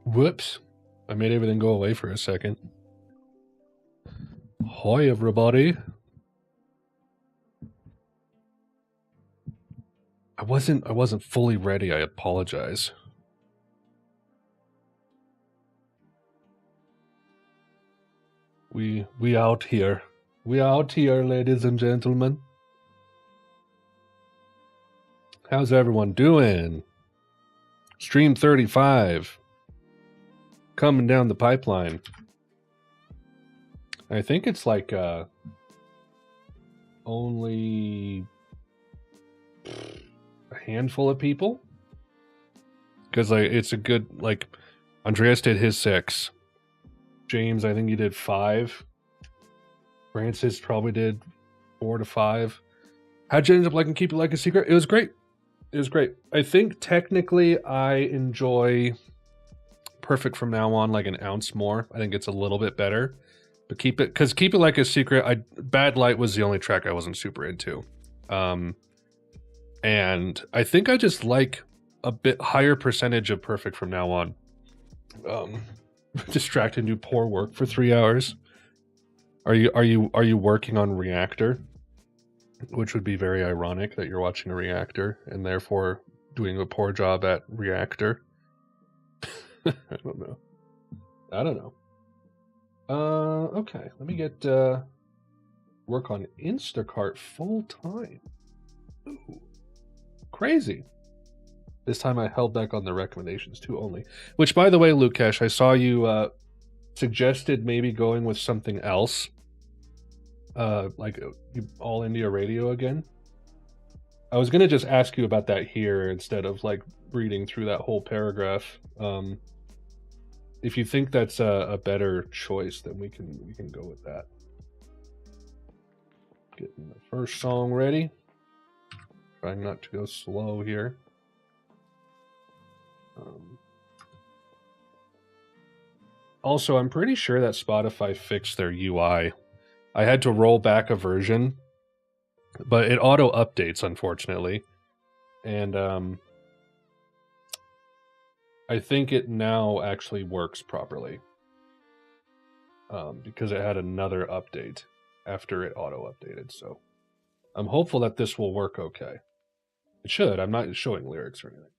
Whoops. I made everything go away for a second. Hi, everybody. I wasn't fully ready. I apologize. We out here. We out here, ladies and gentlemen. How's everyone doing? Stream 35. Coming down the pipeline. I think it's like only a handful of people. Because like it's a good, like, Andreas did his 6. James, I think he did 5. Francis probably did 4 to 5. How'd you end up liking Keep It Like a Secret? It was great. It was great. I think technically I enjoy Perfect from now on like an ounce more. I think it's a little bit better. But Keep It Like a Secret, Bad Light was the only track I wasn't super into. And I think I just like a bit higher percentage of Perfect from now on. Distracted do poor work for 3 hours. Are you working on Reactor? Which would be very ironic that you're watching a Reactor and therefore doing a poor job at Reactor. I don't know. Okay, let me get work on Instacart full time. Ooh, crazy. This time I held back on the recommendations too only. Which, by the way, Lukesh, I saw you suggested maybe going with something else. Like All India Radio again. I was gonna just ask you about that here instead of like reading through that whole paragraph. If you think that's a better choice, then we can go with that. Getting the first song ready. Trying not to go slow here. Also, I'm pretty sure that Spotify fixed their UI. I had to roll back a version, but it auto updates, unfortunately. And I think it now actually works properly. Because it had another update after it auto updated. So I'm hopeful that this will work okay. It should. I'm not showing lyrics or anything.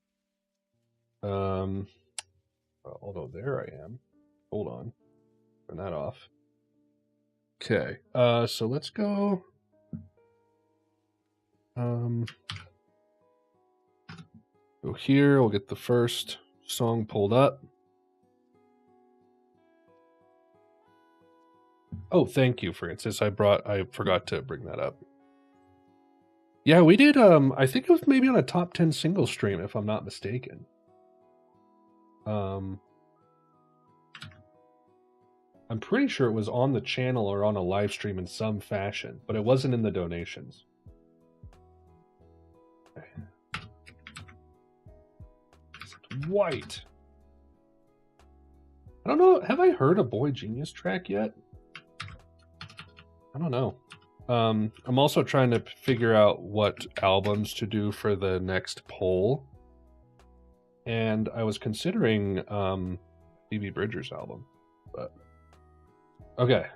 Although there I am. Hold on. Turn that off. Okay. So let's go. Go here. We'll get the first song pulled up. Oh, thank you, Francis. I forgot to bring that up. Yeah, we did. I think it was maybe on a top 10 single stream, if I'm not mistaken. I'm pretty sure it was on the channel or on a live stream in some fashion, but it wasn't in the donations. Okay. It's white. I don't know. Have I heard a Boy Genius track yet? I don't know. I'm also trying to figure out what albums to do for the next poll. And I was considering Phoebe Bridgers' album, but okay.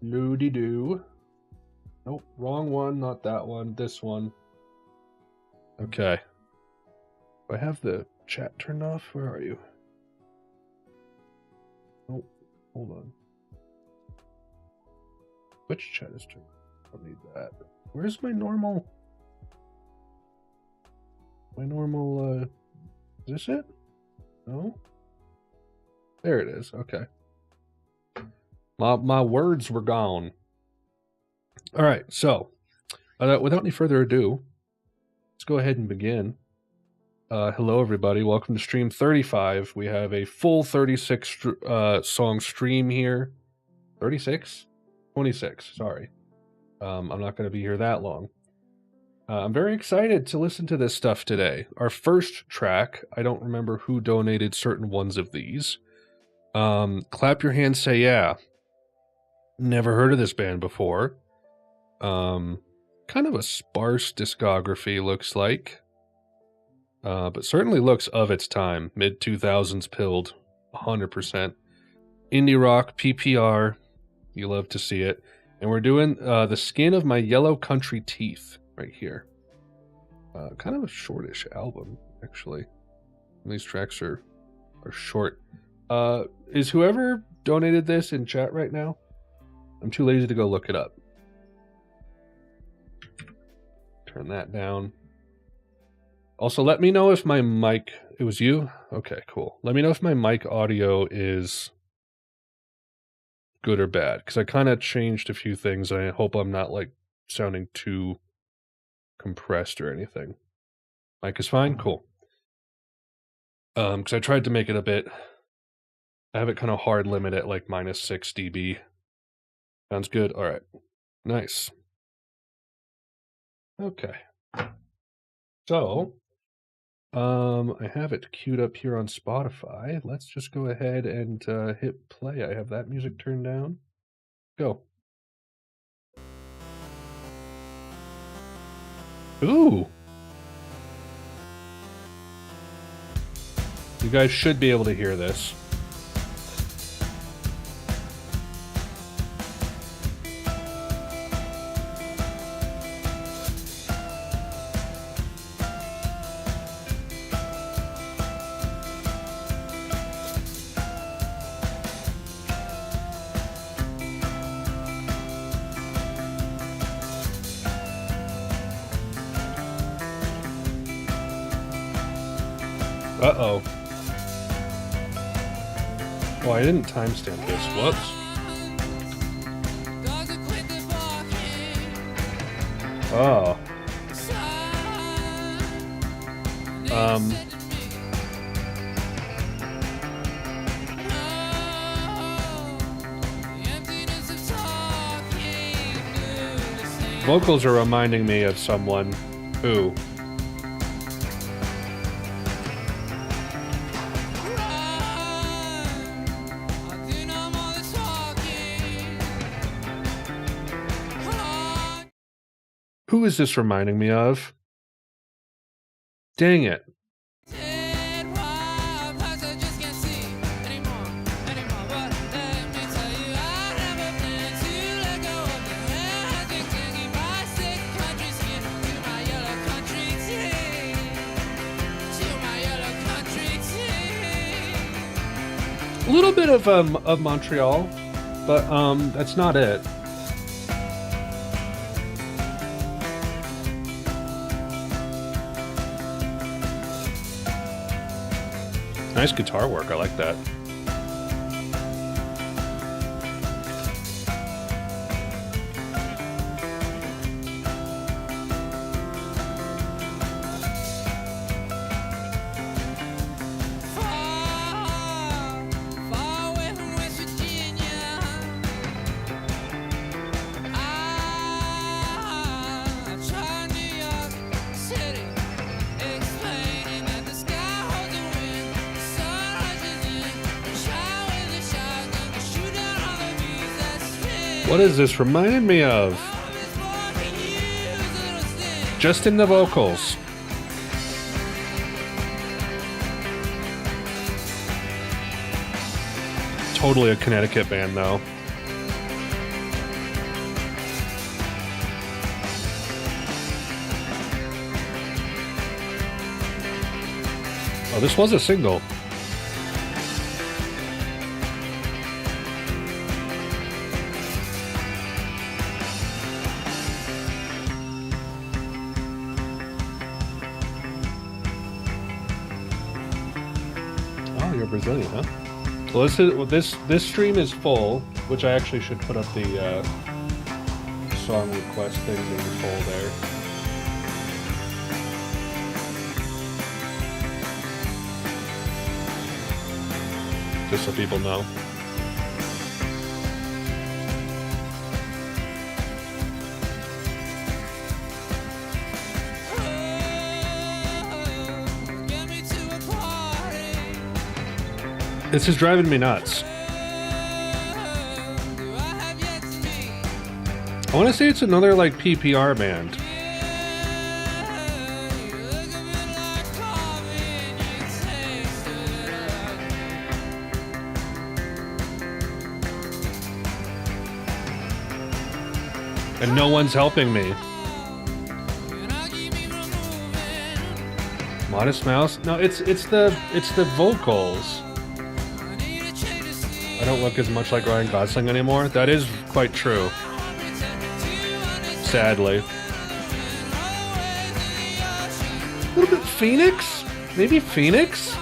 Loody-doo. Nope, wrong one, not that one, this one. Okay. Do I have the chat turned off? Where are you? Oh, hold on. Which chat is turned? I don't need that. Where's my normal? Is this it? No? There it is, okay. My words were gone. All right, so without any further ado, let's go ahead and begin. Hello, everybody. Welcome to stream 35. We have a full 36 song stream here. 36? 26, sorry. I'm not going to be here that long. I'm very excited to listen to this stuff today. Our first track, I don't remember who donated certain ones of these. Clap your hands, say yeah. Never heard of this band before. Kind of a sparse discography, looks like. But certainly looks of its time. Mid-2000s pilled, 100%. Indie rock, PPR, you love to see it. And we're doing The Skin of My Yellow Country Teeth right here. Kind of a shortish album, actually. These tracks are short. Is whoever donated this in chat right now? I'm too lazy to go look it up. Turn that down. Also, let me know if my mic... It was you? Okay, cool. Let me know if my mic audio is good or bad, because I kind of changed a few things, and I hope I'm not, like, sounding too compressed or anything. Mic is fine? Cool. Because I tried to make it a bit... I have it kind of hard limit at, like, minus 6 dB. Sounds good? All right. Nice. Okay. So... I have it queued up here on Spotify. Let's just go ahead and hit play. I have that music turned down. Go. Ooh. You guys should be able to hear this. Uh-oh. Oh, I didn't timestamp this. Whoops. Oh. Vocals are reminding me of someone who... Who is this reminding me of? Dang it. A little bit of Montreal, but that's not it. Nice guitar work, I like that. What is this reminding me of? Just in the vocals. Totally a Connecticut band, though. Oh, this was a single. Oh, you're Brazilian, huh? Well, this stream is full, which I actually should put up the song request thing in full there. Just so people know. This is driving me nuts. I want to say it's another like PPR band. And no one's helping me. Modest Mouse? No, it's the vocals. I don't look as much like Ryan Gosling anymore. That is quite true. Sadly. A little bit Phoenix? Maybe Phoenix?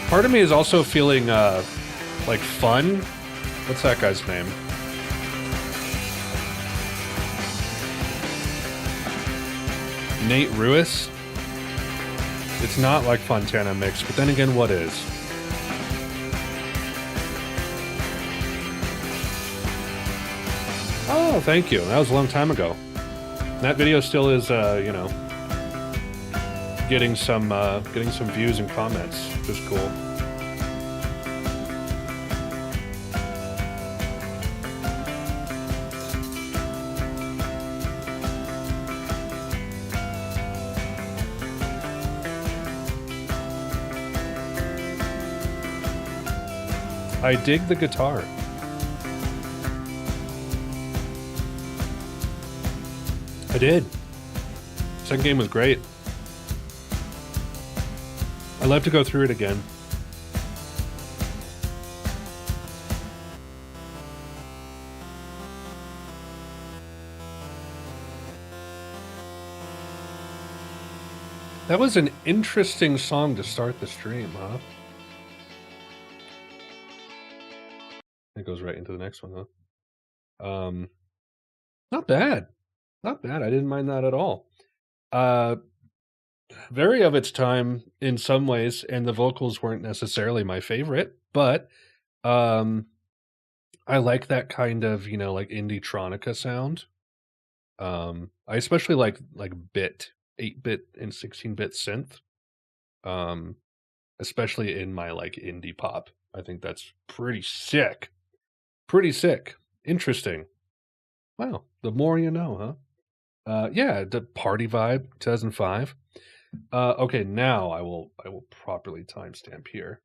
Part of me is also feeling like Fun. What's that guy's name? Nate Ruiz. It's not like Fontana Mix, but then again, what is? Oh, thank you. That was a long time ago. That video still is, you know, getting some views and comments, which is cool. I dig the guitar. I did. Second game was great. I'd love to go through it again. That was an interesting song to start the stream, huh? It goes right into the next one, huh? Not bad. Not bad. I didn't mind that at all. Very of its time in some ways, and the vocals weren't necessarily my favorite, but I like that kind of, you know, like indie-tronica sound. I especially like bit, 8-bit and 16-bit synth. Especially in my like indie pop. I think that's pretty sick. Pretty sick. Interesting. Wow. The more you know, huh? Yeah, the Party Vibe 2005. Okay, now I will properly timestamp here.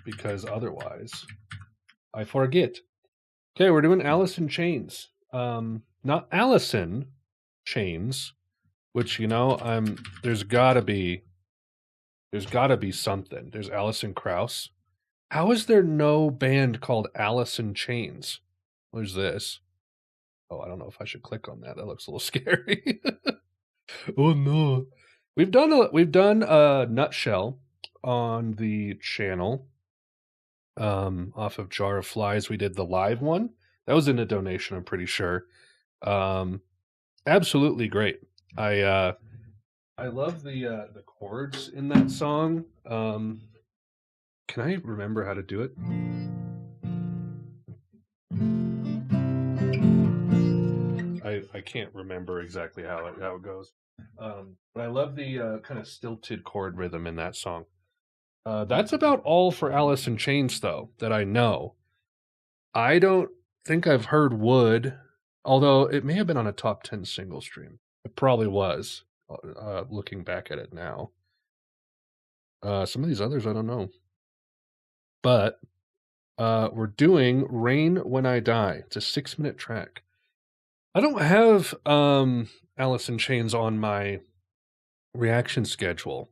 Because otherwise I forget. Okay, we're doing Alice in Chains. Not Allison Chains, which, you know, there's gotta be something. There's Alison Krauss. How is there no band called Alice in Chains? Where's this? Oh, I don't know if I should click on that. That looks a little scary. Oh no. We've done a Nutshell on the channel. Off of Jar of Flies. We did the live one. That was in a donation, I'm pretty sure. Absolutely great. I love the chords in that song. Can I remember how to do it? I can't remember exactly how it goes. But I love the kind of stilted chord rhythm in that song. That's about all for Alice in Chains, though, that I know. I don't think I've heard Wood, although it may have been on a top 10 single stream. It probably was, looking back at it now. Some of these others, I don't know. But We're doing Rain When I Die. It's a 6-minute track. I don't have Alice in Chains on my reaction schedule.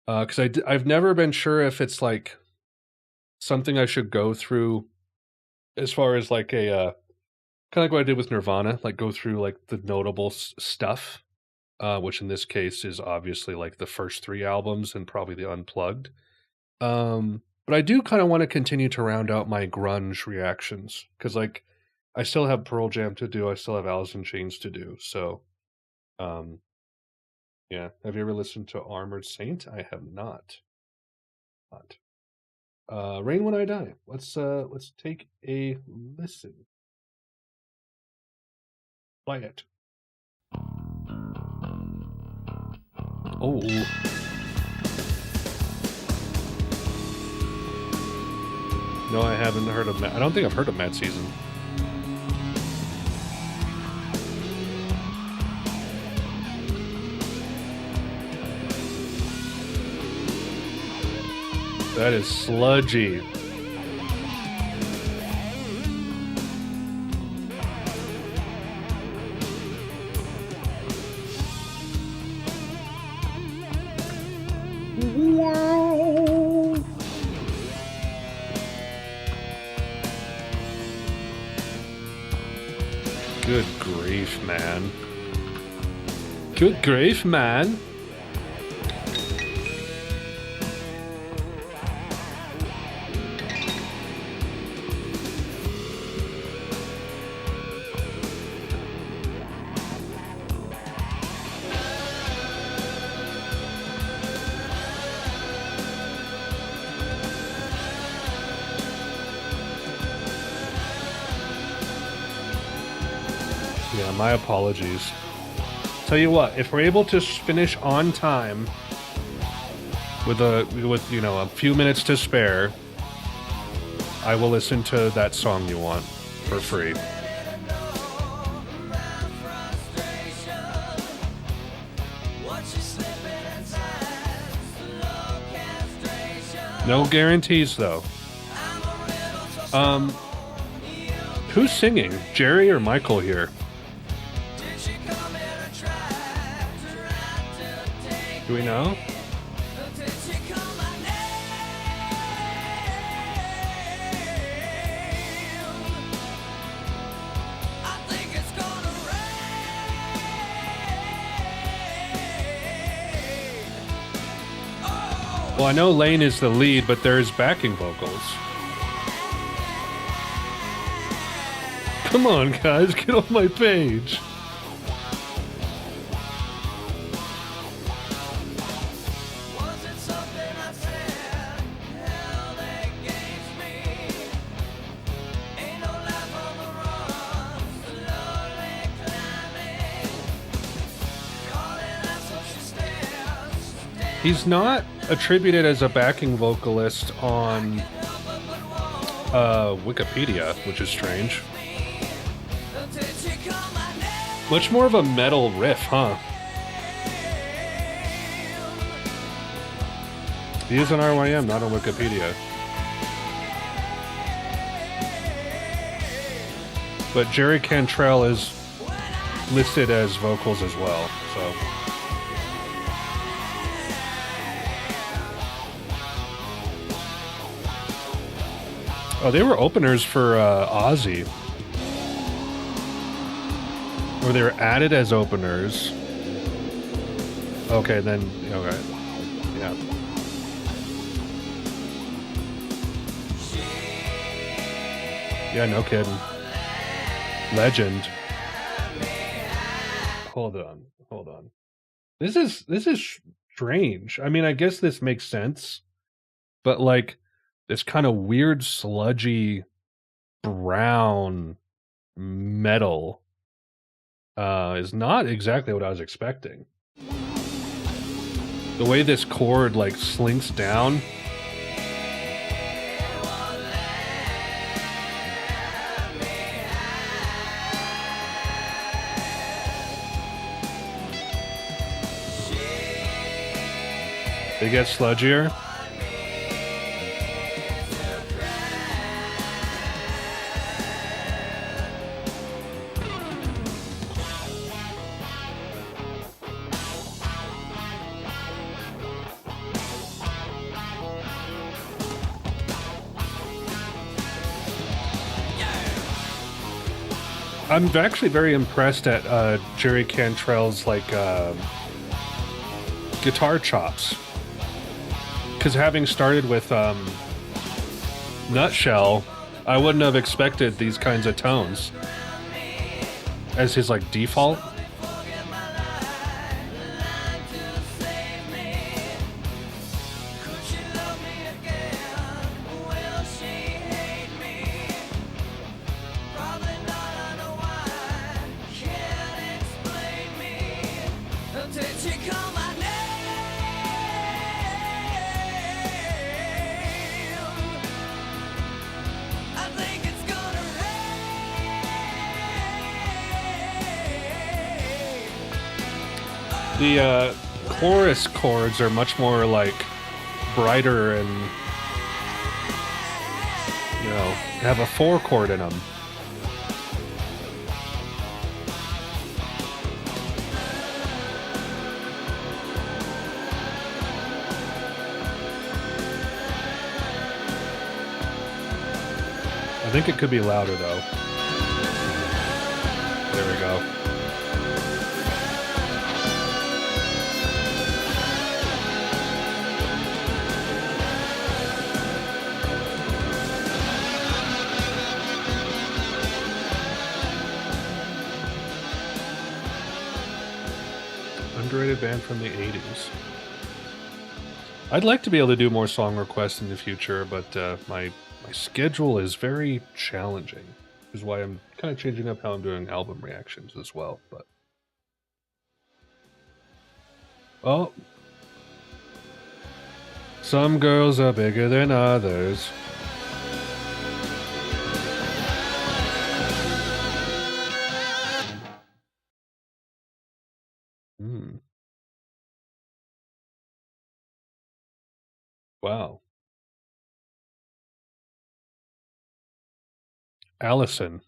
Because I've never been sure if it's like something I should go through as far as like a kind of like what I did with Nirvana, like go through like the notable stuff, which in this case is obviously like the first 3 albums and probably the Unplugged. But I do kind of want to continue to round out my grunge reactions because like I still have Pearl Jam to do, I still have Alice in Chains to do. So, yeah. Have you ever listened to Armored Saint? I have not. Rain When I Die. Let's take a listen. Play it. Oh. No, I haven't heard of Mad. I don't think I've heard of Mad Season. That is sludgy. Wow. Good grief, man. Good grief, man. Yeah, my apologies. Tell you what, if we're able to finish on time with you know a few minutes to spare, I will listen to that song you want for free. No guarantees though. Who's singing? Jerry or Michael here? Do we know? Well, I know Lane is the lead, but there's backing vocals. Come on, guys, get off my page. He's not attributed as a backing vocalist on Wikipedia, which is strange. Much more of a metal riff, huh? He is on RYM, not on Wikipedia. But Jerry Cantrell is listed as vocals as well, so... Oh, they were openers for Ozzy. Or they were added as openers. Okay, then... Okay. Yeah. Yeah, no kidding. Legend. Hold on. This is strange. I mean, I guess this makes sense. But, like... this kind of weird, sludgy, brown metal is not exactly what I was expecting. The way this chord, like, slinks down. They get sludgier. I'm actually very impressed at Jerry Cantrell's like guitar chops, because having started with Nutshell, I wouldn't have expected these kinds of tones as his like default. The chorus chords are much more like brighter and, you know, have a 4 chord in them. I think it could be louder though. There we go. Underrated band from the 80s. I'd like to be able to do more song requests in the future, but my schedule is very challenging, which is why I'm kind of changing up how I'm doing album reactions as well. But oh, some girls are bigger than others. Wow. Allison.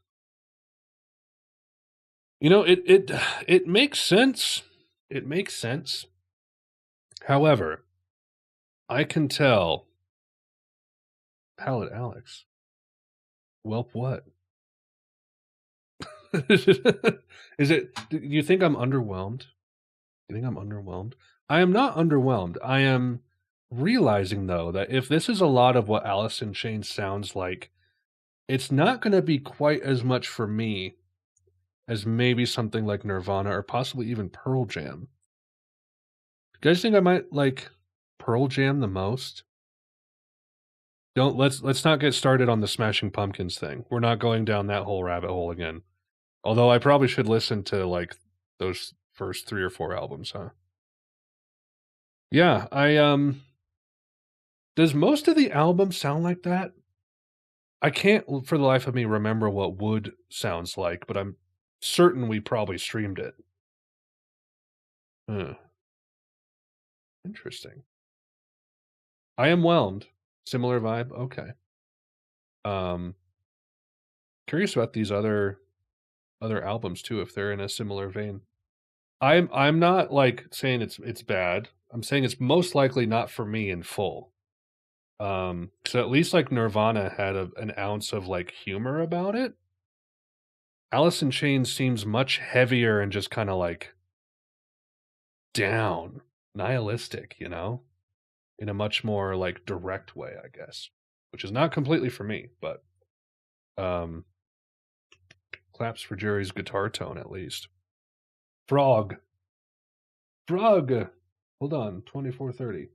You know, it makes sense. It makes sense. However, I can tell. Palette Alex. Welp what? Is it? Do you think I'm underwhelmed? Do you think I'm underwhelmed? I am not underwhelmed. I am realizing though that if this is a lot of what Alice in Chains sounds like, it's not going to be quite as much for me as maybe something like Nirvana or possibly even Pearl Jam. Do you guys think I might like Pearl Jam the most? Let's not get started on the Smashing Pumpkins thing. We're not going down that whole rabbit hole again. Although I probably should listen to like those first 3 or 4 albums, huh? Yeah, does most of the album sound like that? I can't for the life of me remember what Wood sounds like, but I'm certain we probably streamed it. Interesting. I am whelmed. Similar vibe. Okay. Curious about these other albums too, if they're in a similar vein. I'm not like saying it's bad. I'm saying it's most likely not for me in full. So at least like Nirvana had an ounce of like humor about it. Alice in Chains seems much heavier and just kind of like down, nihilistic, you know, in a much more like direct way, I guess, which is not completely for me, but claps for Jerry's guitar tone at least. Frog. Hold on, 2430.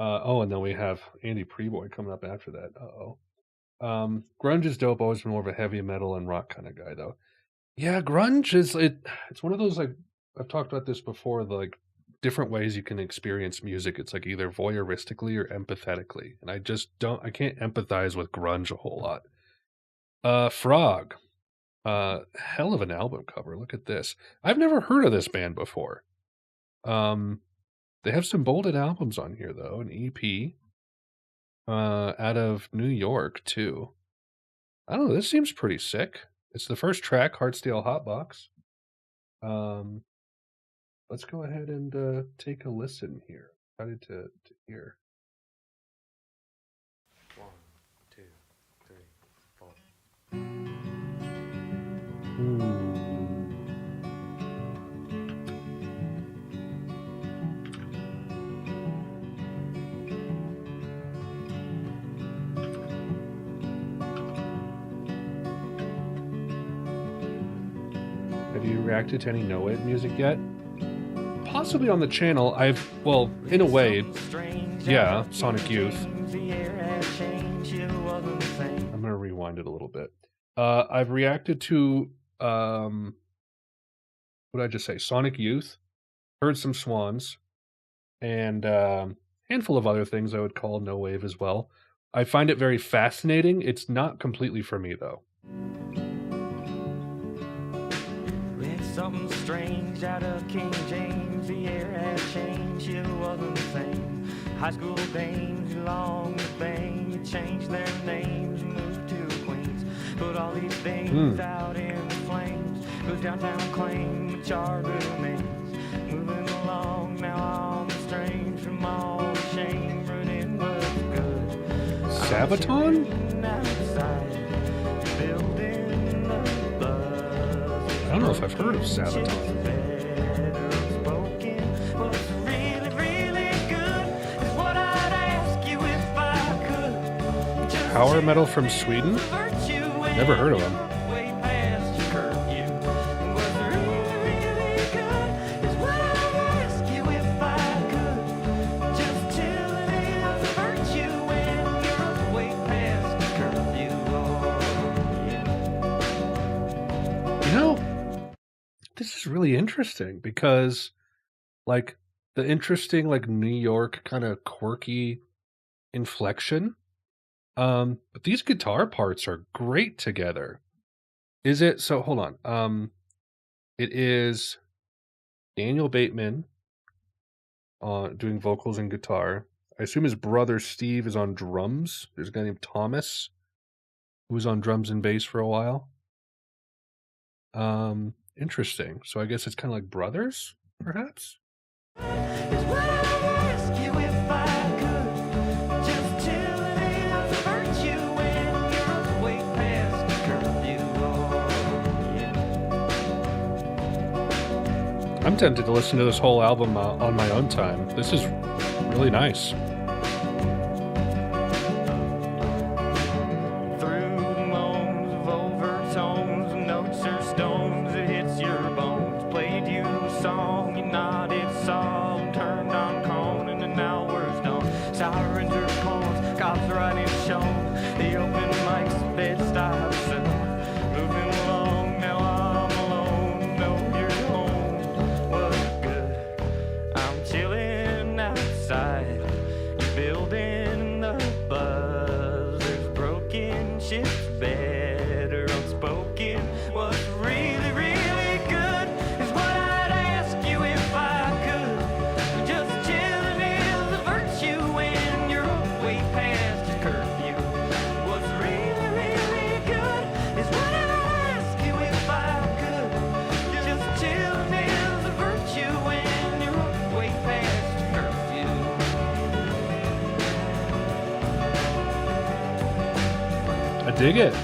Oh, and then we have Andy Prieboy coming up after that. Grunge is dope. Always been more of a heavy metal and rock kind of guy, though. Yeah, grunge is it's one of those, like, I've talked about this before, the like different ways you can experience music. It's like either voyeuristically or empathetically, and I can't empathize with grunge a whole lot. Frog. Hell of an album cover. Look at this. I've never heard of this band before. They have some bolded albums on here though, an EP. Out of New York too. I don't know, this seems pretty sick. It's the first track, Hartsdale Hotbox. Let's go ahead and take a listen here. Excited to hear. 1, 2, 3, 4. Have you reacted to any No Wave music yet? Possibly on the channel. Well, in a way, yeah, Sonic Youth. I'm gonna rewind it a little bit. I've reacted to what did I just say? Sonic Youth, heard some Swans, and handful of other things I would call No Wave as well. I find it very fascinating. It's not completely for me though. Something strange out of King James, the air had changed, it wasn't the same. High school dames, you long to bang, you changed their names, moved to Queens. Put all these things out in the flames, go downtown, claim the charred remains. Moving along, now I'm strange from all the shame, but it was good. Sabaton? I don't know if I've heard of Sabaton. Power metal from Sweden? Never heard of them. You know, this is really interesting because, like, the interesting, like, New York kind of quirky inflection. But these guitar parts are great together. Is it? So hold on. It is Daniel Bateman doing vocals and guitar. I assume his brother Steve is on drums. There's a guy named Thomas who was on drums and bass for a while. Interesting. So I guess it's kind of like brothers, perhaps? I'm tempted to listen to this whole album on my own time. This is really nice. Through the moans of overtones, notes or stones, it hits your bones. Played you a song, you nodded, saw, turned on cone, and an hour's done. Sirens are pawns, cops riding shown. The open mics, bed stops. Moving along, now I'm alone. Know you're home. Was good. I'm chilling outside. You're building the buzz. There's broken ships, better unspoken. What's really, really good is what I'd ask you if I could. Just chilling is a virtue when you're way past your curfew. What's really, really good is what I'd ask you if I could. Just chilling is a virtue when you're way past your curfew. I dig it.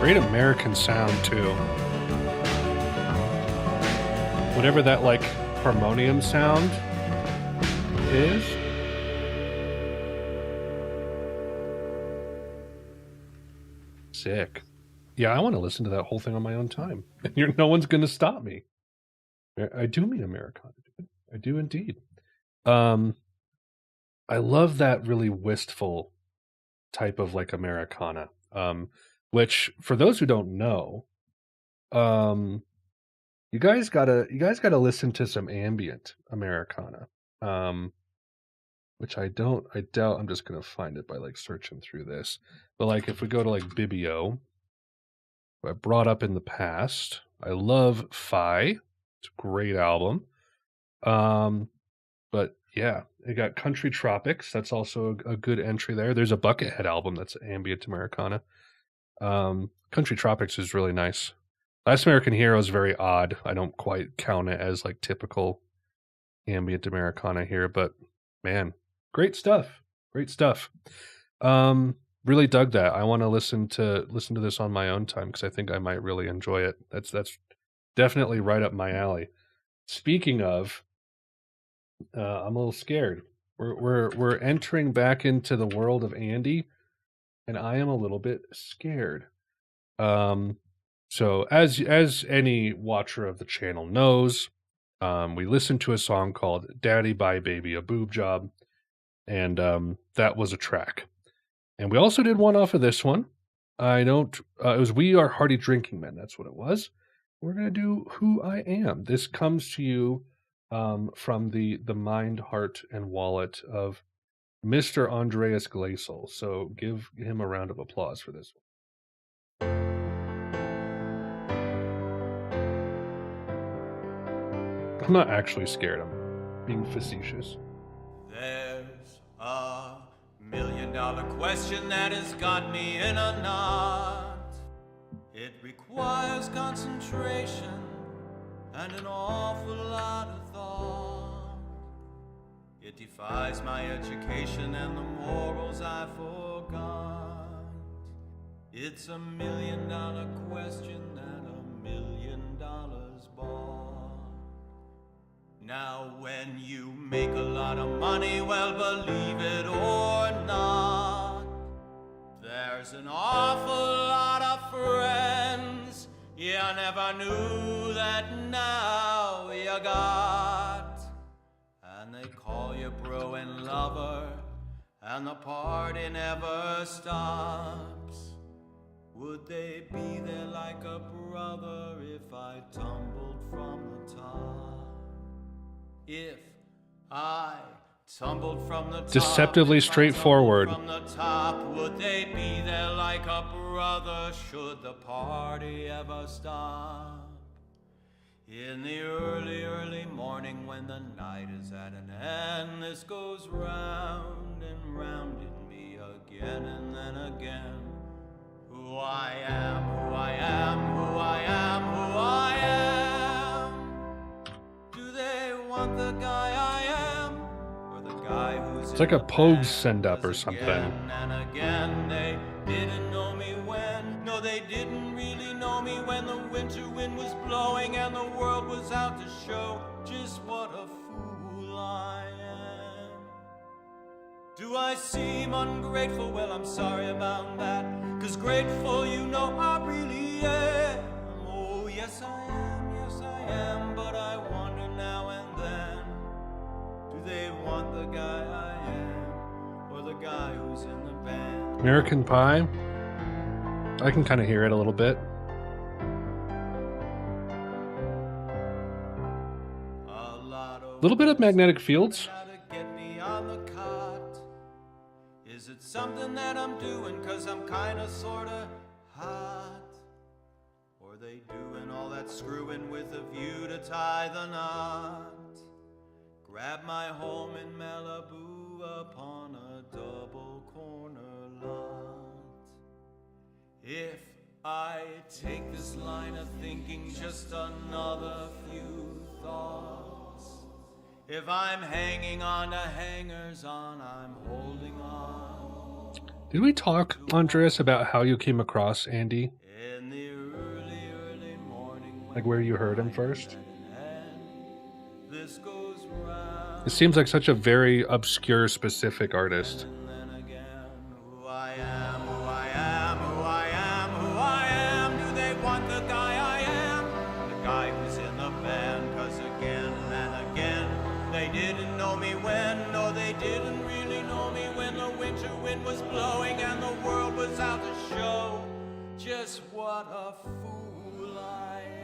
Great American sound, too. Whatever that, like, harmonium sound is. Sick. Yeah, I want to listen to that whole thing on my own time. No one's going to stop me. I do mean Americana, dude. I do indeed. I love that really wistful type of like Americana. Which for those who don't know, you guys gotta listen to some ambient Americana. Which I doubt. I'm just gonna find it by like searching through this. But like if we go to like Bibio, who I brought up in the past, I love Phi. It's a great album. But yeah, it got Country Tropics. That's also a good entry there. There's a Buckethead album that's ambient Americana. Country Tropics is really nice. Last American Hero is very odd. I don't quite count it as like typical ambient Americana here, but man, Great stuff. Great stuff. Really dug that. I want to listen to this on my own time because I think I might really enjoy it. That's definitely right up my alley. Speaking of, I'm a little scared. We're entering back into the world of Andy, and I am a little bit scared. So as any watcher of the channel knows, we listened to a song called "Daddy Buy Baby a Boob Job," and that was a track. And we also did one off of this one. It was "We Are Hearty Drinking Men." That's what it was. We're gonna do "Who I Am." This comes to you from the mind, heart, and wallet of Mr. Andreas Glaisel. So give him a round of applause for this one. I'm not actually scared. I'm being facetious. There's a $1 million question that has got me in a knot. It requires concentration and an awful lot of thought. It defies my education and the morals I forgot. It's $1 million question that $1 million bought. Now when you make a lot of money, well, believe it or not, there's an awful lot of friends you never knew that now you got. And they call you bro and lover, and the party never stops. Would they be there like a brother if I tumbled from the top? If I tumbled from the top, deceptively straightforward. From the top, would they be there like a brother should the party ever stop? In the early, early morning when the night is at an end, this goes round and round in me again and then again. Who I am, who I am, who I am, who I am. Do they want the guy I am, or the guy who's It's like a Pogues send-up or something. Again and again, they didn't know me when. No, they didn't really know me when the winter wind was blowing and the world was out to show just what a fool I am. Do I seem ungrateful? Well, I'm sorry about that, 'cause grateful, you know, I really am. Oh, yes I am, but I wonder now and then, do they want the guy I am, or the guy who's in the band? American Pie? I can kind of hear it a little bit. A little bit of Magnetic Fields. Is it something that I'm doing 'cause I'm kinda sorta hot? Or they doing all that screwing with a view to tie the knot? Grab my home in Malibu upon a double corner lot. If I take this line of thinking, just another few thoughts. If I'm hanging on to hangers on, I'm holding on. Did we talk, Andreas, about how you came across Andy? In the early, early morning, like where you heard him first? This goes round. It seems like such a very obscure, specific artist. And then again, who I am, who I am, who I am, who I am. Do they want the guy I am? The guy who's in the band, 'cause again and again, they didn't know me when, no, they didn't really know me when the winter wind was blowing and the world was out to show just what a fool I am.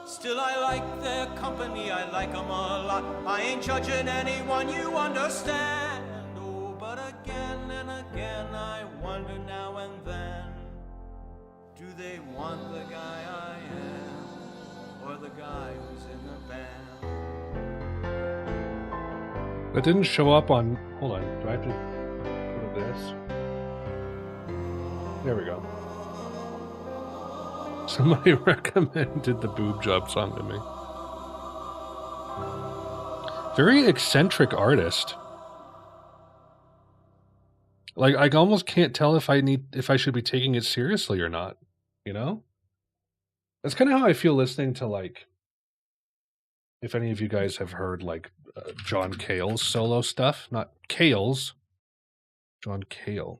Still I like their company, I like them a lot. I ain't judging anyone, you understand. Oh, but again and again I wonder now and then, do they want the guy I am, or the guy who's in the band? That didn't show up on... Hold on, do I have to go to this? There we go. Somebody recommended the Boob Job song to me. Very eccentric artist. Like, I almost can't tell if I should be taking it seriously or not, you know? That's kind of how I feel listening to, like, if any of you guys have heard, like, John Cale's solo stuff. Not Cale's. John Cale.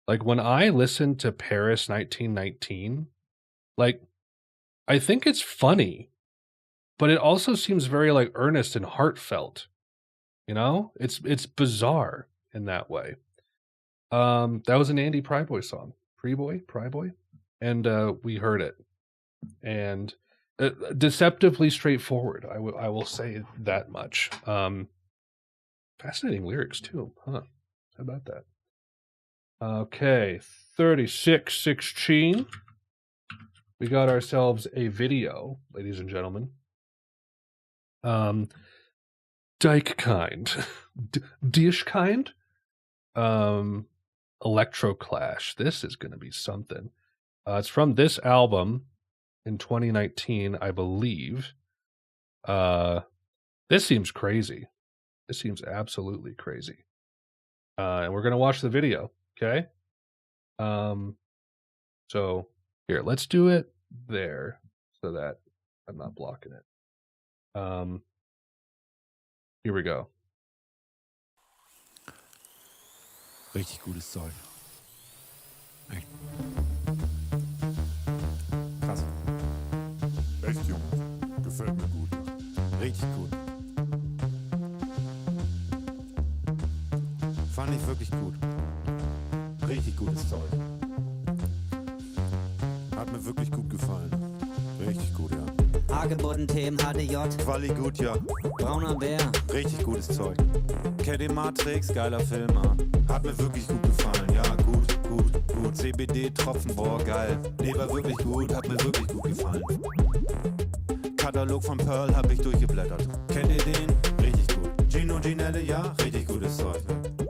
Like, when I listen to Paris 1919, like, I think it's funny, but it also seems very, like, earnest and heartfelt. You know? It's bizarre in that way. That was an Andy Prieboy song. Prieboy? And we heard it. And deceptively straightforward, I will say that much. Fascinating lyrics, too. Huh. How about that? Okay, 3616. We got ourselves a video, ladies and gentlemen. Deichkind. Deichkind? Electroclash. This is going to be something. It's from this album in 2019, I believe. This seems crazy. This seems absolutely crazy. And we're going to watch the video, okay? So, here, let's do it there so that I'm not blocking it. Here we go. Richtig gutes Zeug. Echt. Krass. Echt, Junge. Gefällt mir gut. Richtig gut. Fand ich wirklich gut. Richtig gutes Zeug. Hat mir wirklich gut gefallen. Richtig gut, ja. Hagebutten-Themen, HDJ, Quali gut, ja. brauner Bär. Richtig gutes Zeug. Kennt ihr Matrix? Geiler Film, ah. Hat mir wirklich gut gefallen. Ja, gut. CBD-Tropfen, boah, geil. Nee, war wirklich gut. Hat mir wirklich gut gefallen. Katalog von Pearl hab ich durchgeblättert. Kennt ihr den? Richtig gut. Gino Ginelle, ja, richtig gutes Zeug.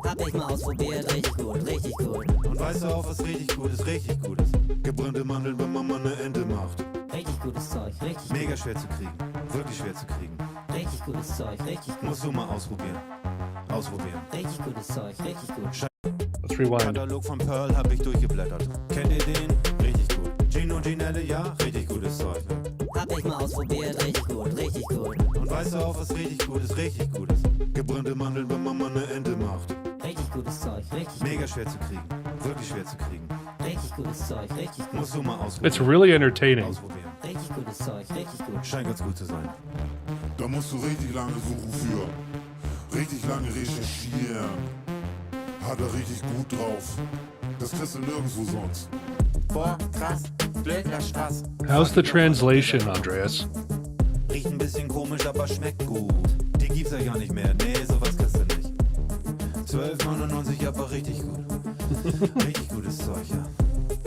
Hab ich mal ausprobiert, richtig gut, richtig gut. Und weißt du auch, was richtig gut ist? Richtig gut ist. Gebrannte Mandeln, wenn man mal eine Ente macht. Richtig gutes Zeug, richtig gut. Mega schwer zu kriegen. Wirklich schwer zu kriegen. Richtig gutes Zeug, richtig gut. Musst du mal ausprobieren. Richtig gutes Zeug, richtig gut. Let's rewind. Katalog von Pearl hab ich durchgeblättert. Kennt ihr den? Richtig gut. Gino Ginelle, ja, richtig gutes Zeug. Hab ich mal ausprobiert, richtig gut, richtig gut. Und weißt du auch, was richtig gut ist? Richtig gut ist. Gebrannte Mandeln, wenn man mal eine Ente macht. Richtig gutes Zeug, richtig gut. Mega schwer zu kriegen. Wirklich schwer zu kriegen. Richtig gutes Zeug, richtig gut. Musst du mal ausprobieren. It's really entertaining. Ausprobieren. Richtig gutes Zeug, richtig gut. Scheint ganz gut zu sein. Da musst du richtig lange suchen für. Richtig lange recherchieren. Hat er richtig gut drauf. Das kriegst du nirgendwo sonst. Boah, krass. Blöder Spaß. How's the translation, Andreas? Riecht ein bisschen komisch, aber schmeckt gut. Die gibt's ja gar nicht mehr. Nee, sowas kriegst du nicht. 12,99, aber richtig gut. Richtig gutes Zeug, ja.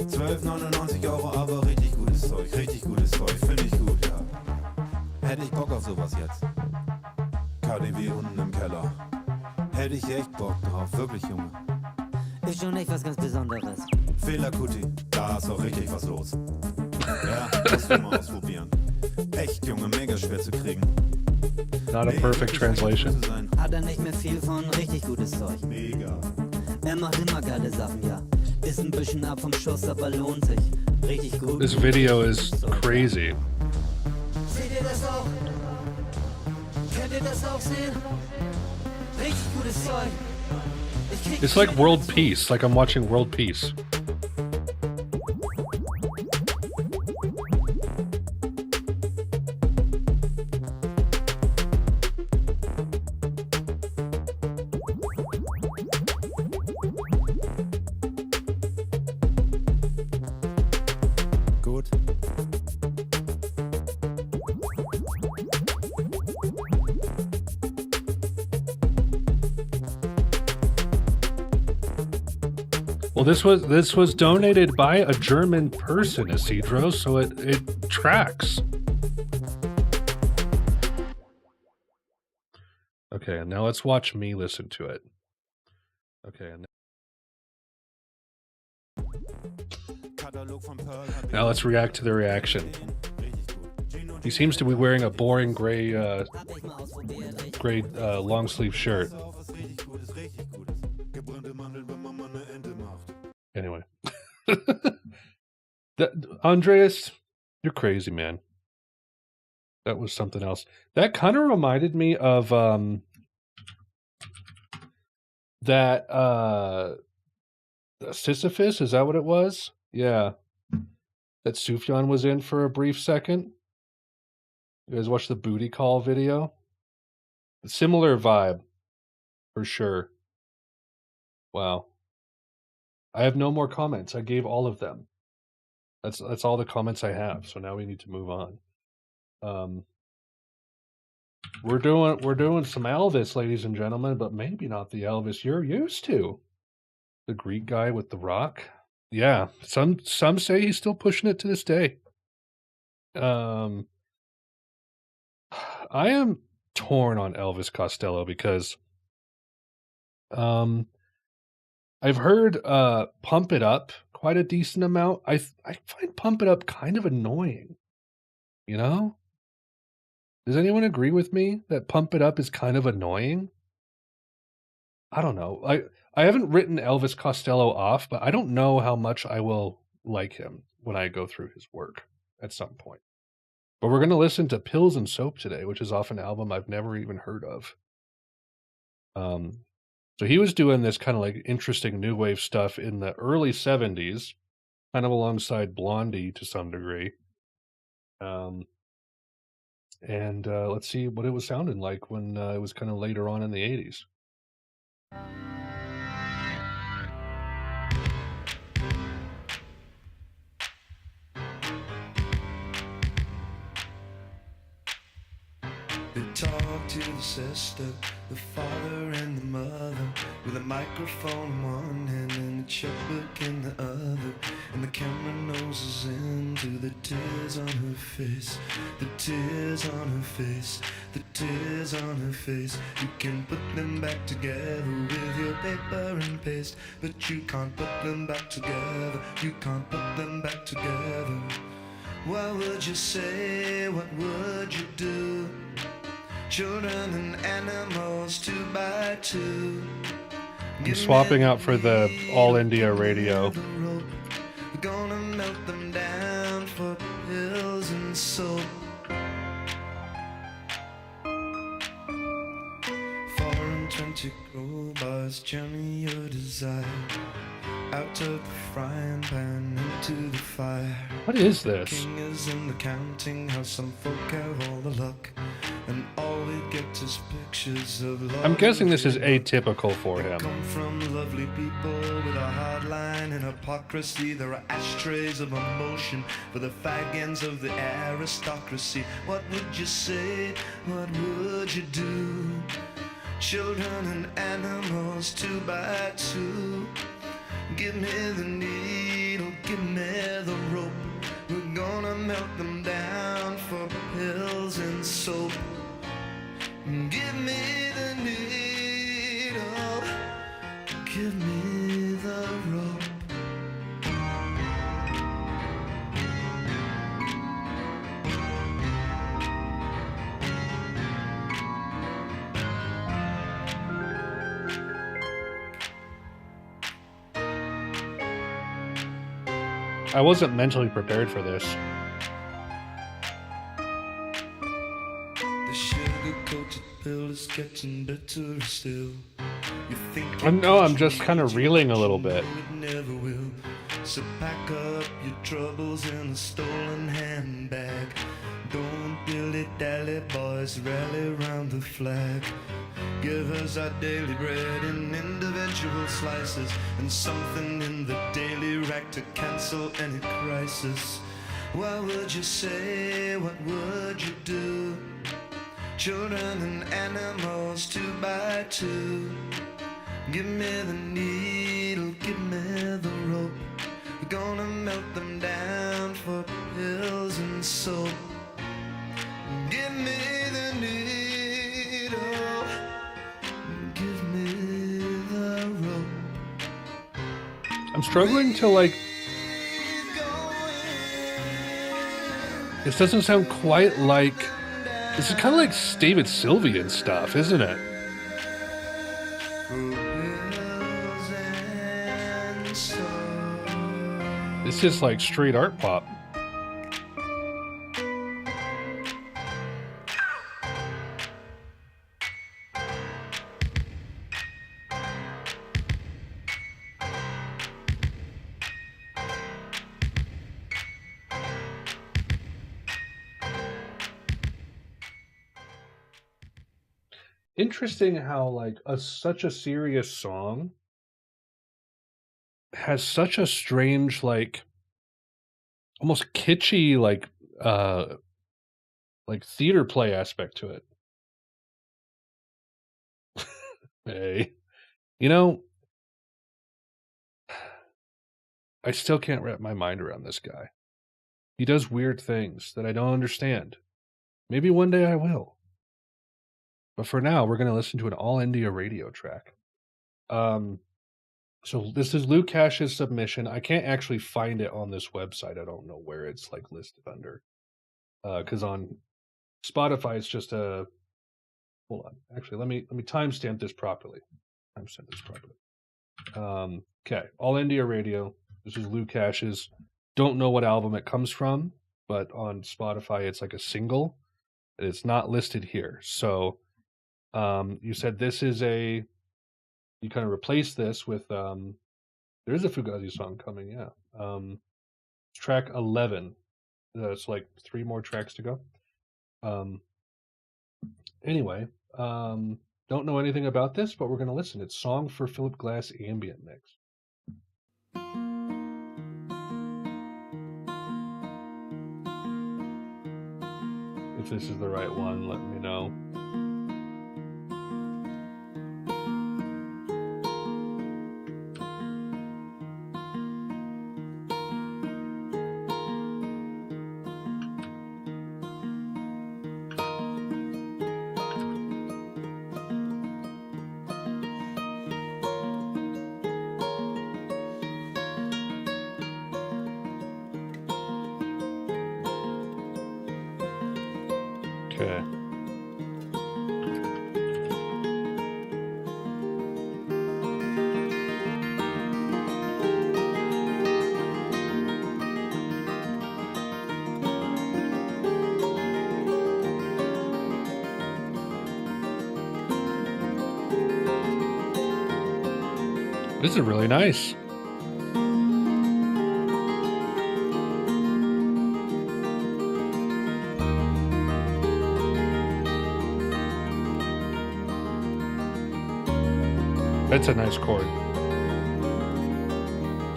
12,99 Euro, aber richtig gutes Zeug. Richtig gutes Zeug, finde ich gut, ja. Hätte ich Bock auf sowas jetzt. KDW unten im Keller. Hätte ich echt Bock drauf, wirklich, Junge. Ist schon echt was ganz Besonderes. Fehler, Kuti, da ist auch richtig was los. Ja, musst du mal ausprobieren. Echt, Junge, mega schwer zu kriegen. Not a perfect translation. Hat er nicht mehr viel von richtig gutes Zeug. Mega. Er macht immer geile Sachen, ja. Ist ein bisschen ab vom Schuss, aber lohnt sich. Richtig gut. This video is crazy. Seht ihr das auch? Könnt ihr das auch sehen? Richtig gutes Zeug. It's like world peace, like I'm watching world peace. Gut. Well, this was donated by a German person, Isidro, so it tracks. Okay, and now let's watch me listen to it. Okay, and Katalog von Pearl hab ich now let's react to the reaction. Richtig gut. He seems to be wearing a boring gray long sleeve shirt. Anyway. Andreas, you're crazy, man. That was something else. That kind of reminded me of that Sisyphus, is that what it was? Yeah. That Sufjan was in for a brief second. You guys watch the booty call video? Similar vibe, for sure. Wow. I have no more comments. I gave all of them. That's all the comments I have. So now we need to move on. We're doing some Elvis, ladies and gentlemen, but maybe not the Elvis you're used to. The Greek guy with the rock. Yeah, some say he's still pushing it to this day. I am torn on Elvis Costello because I've heard Pump It Up quite a decent amount. I find Pump It Up kind of annoying. You know? Does anyone agree with me that Pump It Up is kind of annoying? I don't know. I haven't written Elvis Costello off, but I don't know how much I will like him when I go through his work at some point. But we're going to listen to Pills and Soap today, which is off an album I've never even heard of. So he was doing this kind of like interesting new wave stuff in the early 70s, kind of alongside Blondie to some degree. And let's see what it was sounding like when it was kind of later on in the 80s. They talk to the sister, the father and the mother, with a microphone in one hand and a checkbook in the other. And the camera noses into the tears on her face, the tears on her face, the tears on her face. You can put them back together with your paper and paste, but you can't put them back together, you can't put them back together. What would you say, what would you do? Children and animals 2 by 2. I'm swapping out for the All India Radio. We're gonna melt them down for pills and soap. 4 and 20 crowbars, journey your desire. Out of the frying pan into the fire. What is this? King is in the counting, how some folk have all the luck. And all we get is pictures of love. I'm guessing this is atypical for him. Come from lovely people with a hard line and hypocrisy. There are ashtrays of emotion for the fag ends of the aristocracy. What would you say? What would you do? Children and animals 2 by 2. Give me the needle, give me the rope. We're gonna melt them down for pills and soap. Give me the needle, give me the rope. I wasn't mentally prepared for this. The sugar-coated pill is getting bitter still. You think I'm just kind of reeling a little bit. it never will. So pack up your troubles in a stolen handbag. Don't dilly-dally, boys, rally round the flag. Give us our daily bread in individual slices, and something in the daily rack to cancel any crisis. What would you say? What would you do? Children and animals 2 by 2. Give me the needle, give me the rope. We're gonna melt them down for pills and soap. Give me the needle, give me the rope. I'm struggling to like This doesn't sound quite like... This is kind of like David Sylvian stuff, isn't it? This is like straight art pop. Interesting how like such a serious song has such a strange, like almost kitschy, like theater play aspect to it. Hey, you know, I still can't wrap my mind around this guy. He does weird things that I don't understand. Maybe one day I will. But for now, we're going to listen to an all India radio track. So this is Luke Cash's submission. I can't actually find it on this website. I don't know where it's like listed under. Because on Spotify, it's just a... Hold on. Actually, let me timestamp this properly. Okay, all India radio. This is Luke Cash's. Don't know what album it comes from, but on Spotify, it's like a single. It's not listed here. So... you said this is you kind of replaced this with, there is a Fugazi song coming, yeah. Track 11. It's like 3 more tracks to go. Anyway, don't know anything about this, but we're going to listen. It's Song for Philip Glass Ambient Mix. If this is the right one, let me know. Okay. This is really nice. That's a nice chord.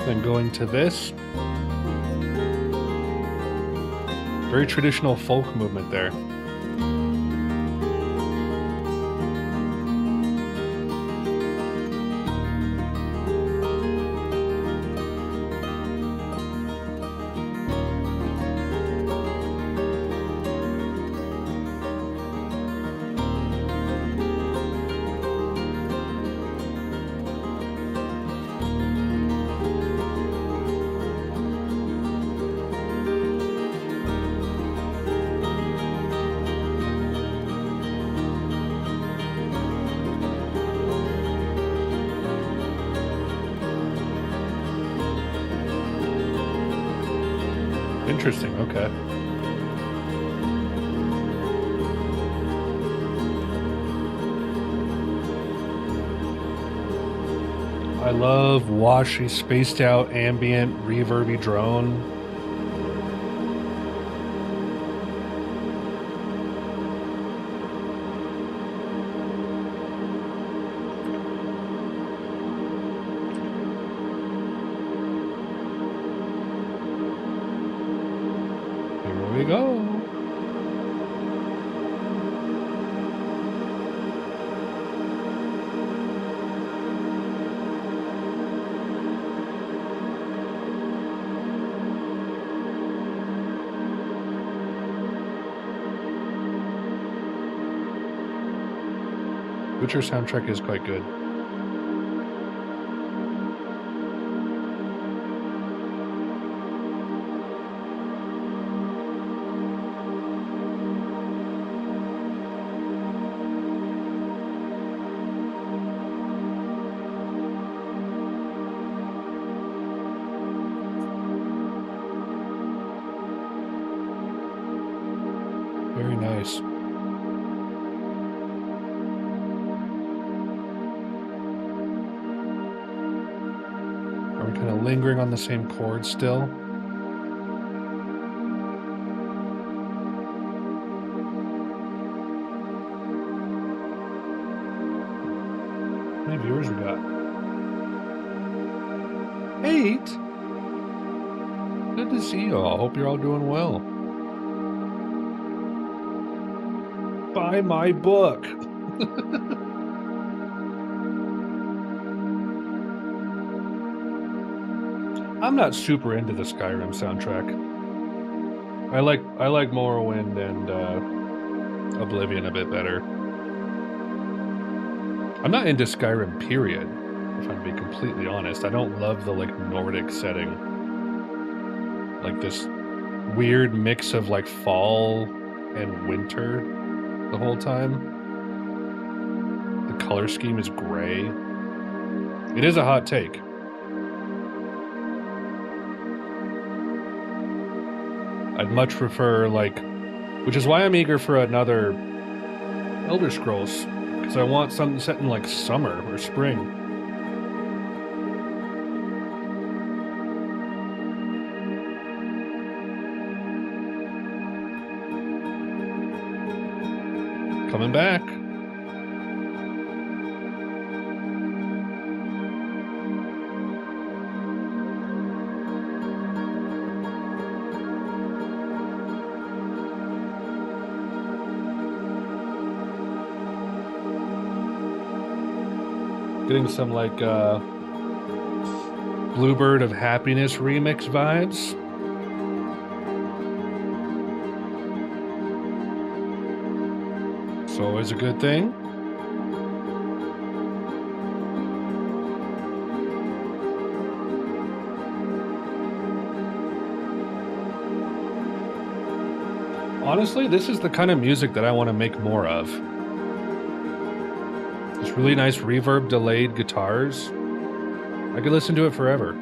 Then going to this. Very traditional folk movement there. Interesting, okay. I love washy, spaced out, ambient, reverby drone. Here we go. Witcher soundtrack is quite good. Very nice. Are we kind of lingering on the same chord still? How many viewers we got? 8? Good to see you all. Hope you're all doing well. Buy my book. I'm not super into the Skyrim soundtrack. I like Morrowind and Oblivion a bit better. I'm not into Skyrim, period. If I'm being completely honest, I don't love the like Nordic setting. Like this weird mix of like fall and winter the whole time. The color scheme is gray. It is a hot take. I'd much prefer like, which is why I'm eager for another Elder Scrolls, because I want something set in like summer or spring. Coming back. Getting some like Bluebird of Happiness remix vibes. It's always a good thing. Honestly, this is the kind of music that I want to make more of. This really nice reverb delayed guitars. I could listen to it forever.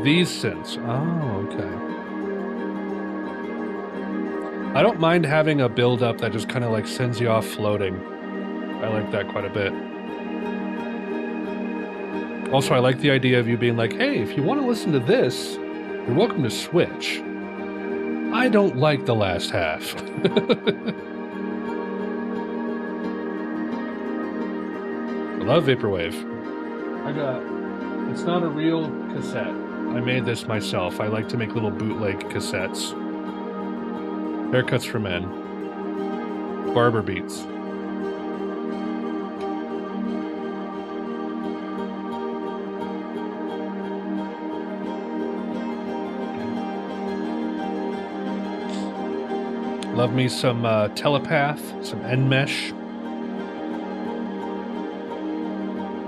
These synths. Oh, okay. I don't mind having a build up that just kind of like sends you off floating. I like that quite a bit. Also, I like the idea of you being like, hey, if you want to listen to this, you're welcome to switch. I don't like the last half. I love Vaporwave. It's not a real cassette. I made this myself. I like to make little bootleg cassettes. Haircuts for Men. Barber Beats. Love me some Telepath, some Enmesh.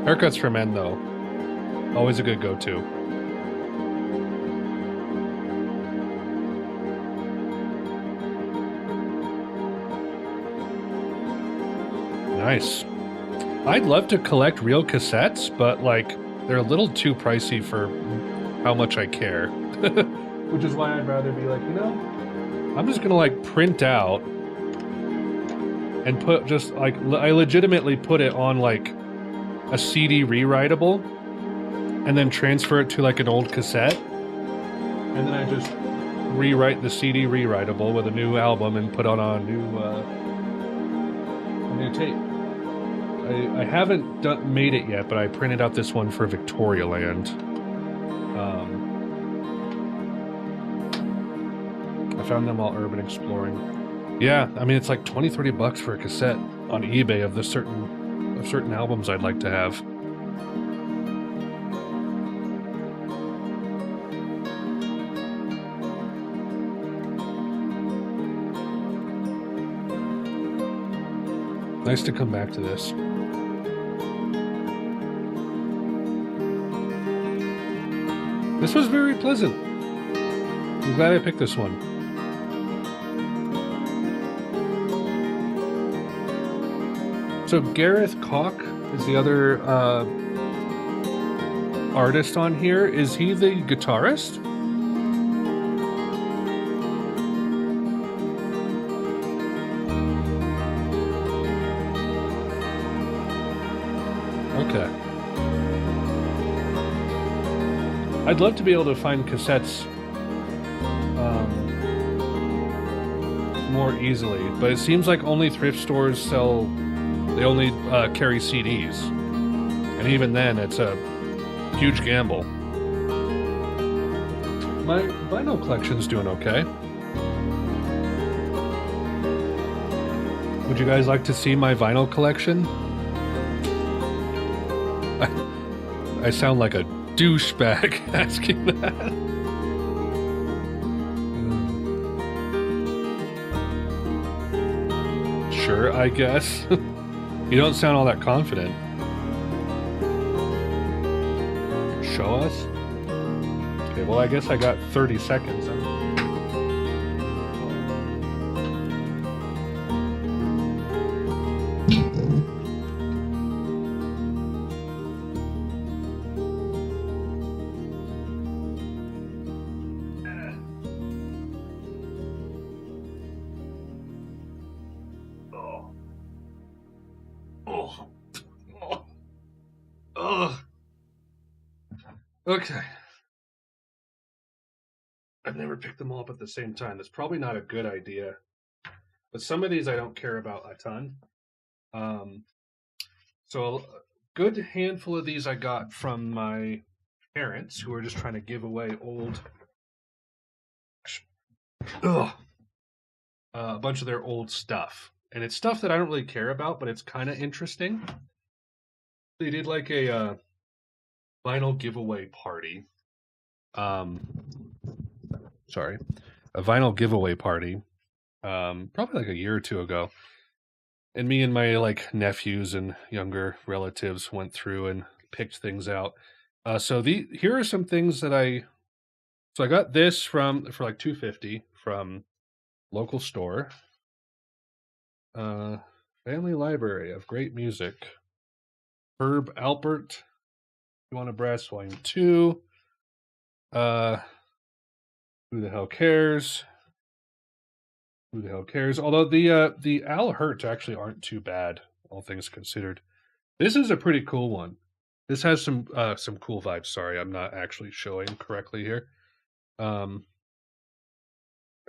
Haircuts for Men, though. Always a good go-to. Nice. I'd love to collect real cassettes, but like they're a little too pricey for how much I care. Which is why I'd rather be like, you know, I'm just gonna like print out and put just like I legitimately put it on like a CD rewritable and then transfer it to like an old cassette, and then I just rewrite the CD rewritable with a new album and put on a new tape. I haven't made it yet, but I printed out this one for Victoria Land. I found them while urban exploring. Yeah, I mean, it's like $20-$30 for a cassette on eBay of certain albums I'd like to have. Nice to come back to this. This was very pleasant. I'm glad I picked this one. So Gareth Koch is the other artist on here. Is he the guitarist? I'd love to be able to find cassettes more easily, but it seems like only thrift stores sell. They only carry CDs, and even then, it's a huge gamble. My vinyl collection's doing okay. Would you guys like to see my vinyl collection? I sound like a douchebag asking that. Sure, I guess. You don't sound all that confident. Show us? Okay, well, I guess I got 30 seconds. Okay. I've never picked them all up at the same time. That's probably not a good idea. But some of these I don't care about a ton. So a good handful of these I got from my parents who were just trying to give away old... a bunch of their old stuff. And it's stuff that I don't really care about, but it's kind of interesting. They did like a vinyl giveaway party. Sorry. A vinyl giveaway party. Probably like a year or two ago. And me and my like nephews and younger relatives went through and picked things out. So here are some things that I got this for like $2.50 from local store. Family Library of Great Music. Herb Alpert. You Want a Brass Volume 2. Who the hell cares? Who the hell cares? Although the Al Hurts actually aren't too bad, all things considered. This is a pretty cool one. This has some cool vibes. Sorry, I'm not actually showing correctly here.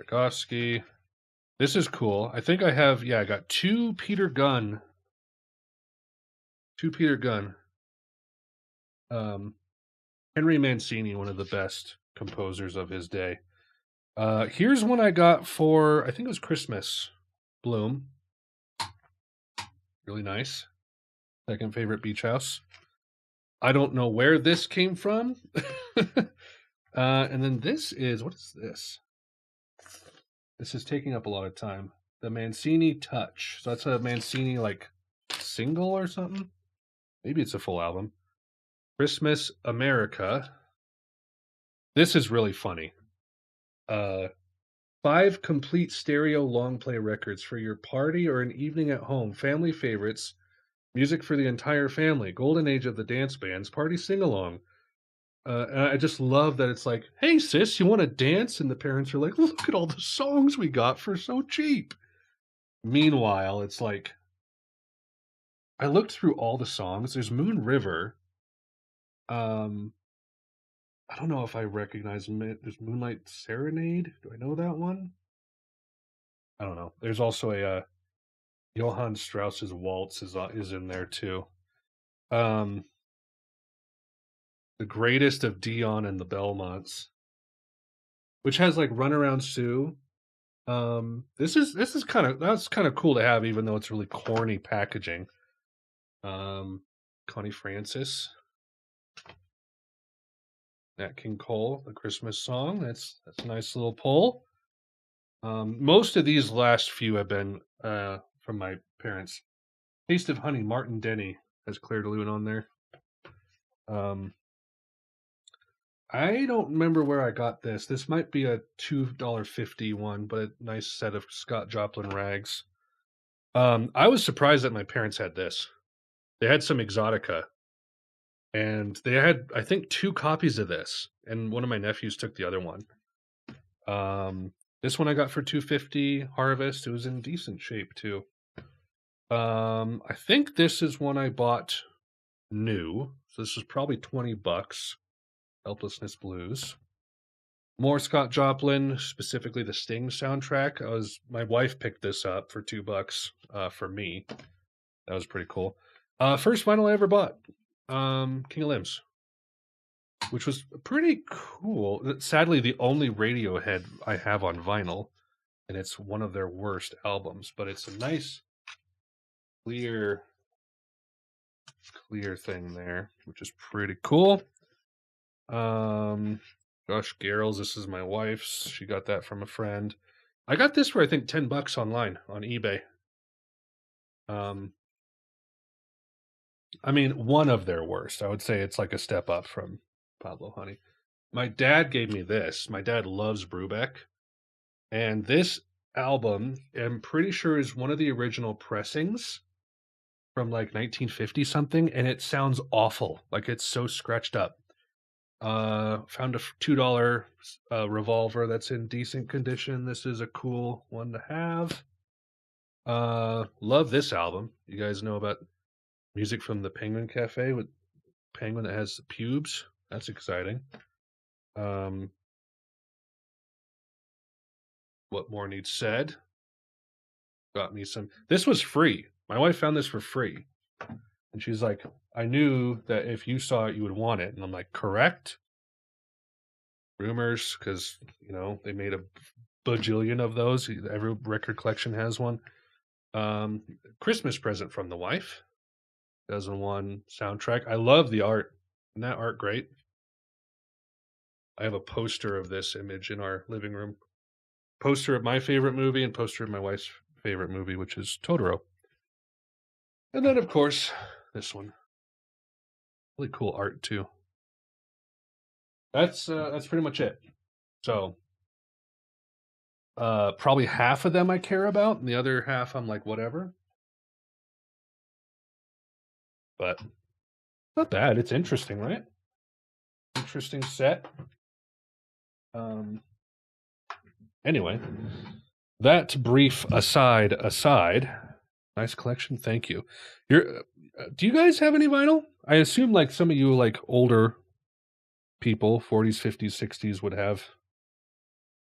Bukowski. This is cool. I think I got two Peter Gunn. Henry Mancini, one of the best composers of his day. Here's one I got for, I think it was Christmas. Bloom. Really nice. Second favorite beach house. I don't know where this came from. And then this is, what is this? This is taking up a lot of time. The Mancini Touch. So that's a Mancini like single or something. Maybe it's a full album. Christmas America. This is really funny. 5 complete stereo long play records for your party or an evening at home. Family favorites. Music for the entire family. Golden age of the dance bands. Party sing-along. And I just love that it's like, hey, sis, you want to dance? And the parents are like, look at all the songs we got for so cheap. Meanwhile, it's like, I looked through all the songs. There's Moon River. I don't know if I recognize there's Moonlight Serenade. Do I know that one? I don't know. There's also a Johann Strauss's Waltz is in there too. The Greatest of Dion and the Belmonts, which has like Runaround Sue. That's kind of cool to have, even though it's really corny packaging. Connie Francis. Nat King Cole, the Christmas song. That's a nice little pull. Most of these last few have been from my parents. Taste of Honey, Martin Denny has Claire de Lune on there. I don't remember where I got this. This might be a $2.50 one, but a nice set of Scott Joplin rags. I was surprised that my parents had this. They had some Exotica. And they had, I think, 2 copies of this, and one of my nephews took the other one. This one I got for $2.50. Harvest. It was in decent shape too. I think this is one I bought new, so this is probably $20. Helplessness Blues. More Scott Joplin, specifically the Sting soundtrack. My wife picked this up for $2 for me. That was pretty cool. First vinyl I ever bought, King of Limbs, which was pretty cool. Sadly, the only Radiohead I have on vinyl, and it's one of their worst albums, but it's a nice, clear thing there, which is pretty cool. Josh Garrels, this is my wife's. She got that from a friend. I got this for I think $10 online on eBay. I mean, one of their worst. I would say it's like a step up from Pablo Honey. My dad gave me this. My dad loves Brubeck. And this album, I'm pretty sure, is one of the original pressings from like 1950 something. And it sounds awful. Like it's so scratched up. Found a $2 revolver that's in decent condition. This is a cool one to have. Love this album. You guys know about music from the Penguin Cafe with penguin that has pubes. That's exciting. What more needs said? Got me some. This was free. My wife found this for free. And she's like, I knew that if you saw it, you would want it. And I'm like, correct? Rumors, because, you know, they made a bajillion of those. Every record collection has one. Christmas present from the wife. 2001 soundtrack. I love the art. Isn't that art great? I have a poster of this image in our living room. Poster of my favorite movie and poster of my wife's favorite movie, which is Totoro. And then, of course, this one. Really cool art, too. That's pretty much it. So, probably half of them I care about, and the other half I'm like, whatever. But not bad. It's interesting, right? Interesting set. Anyway, that brief aside. Nice collection. Thank you. Do you guys have any vinyl? I assume like some of you like older people, 40s, 50s, 60s would have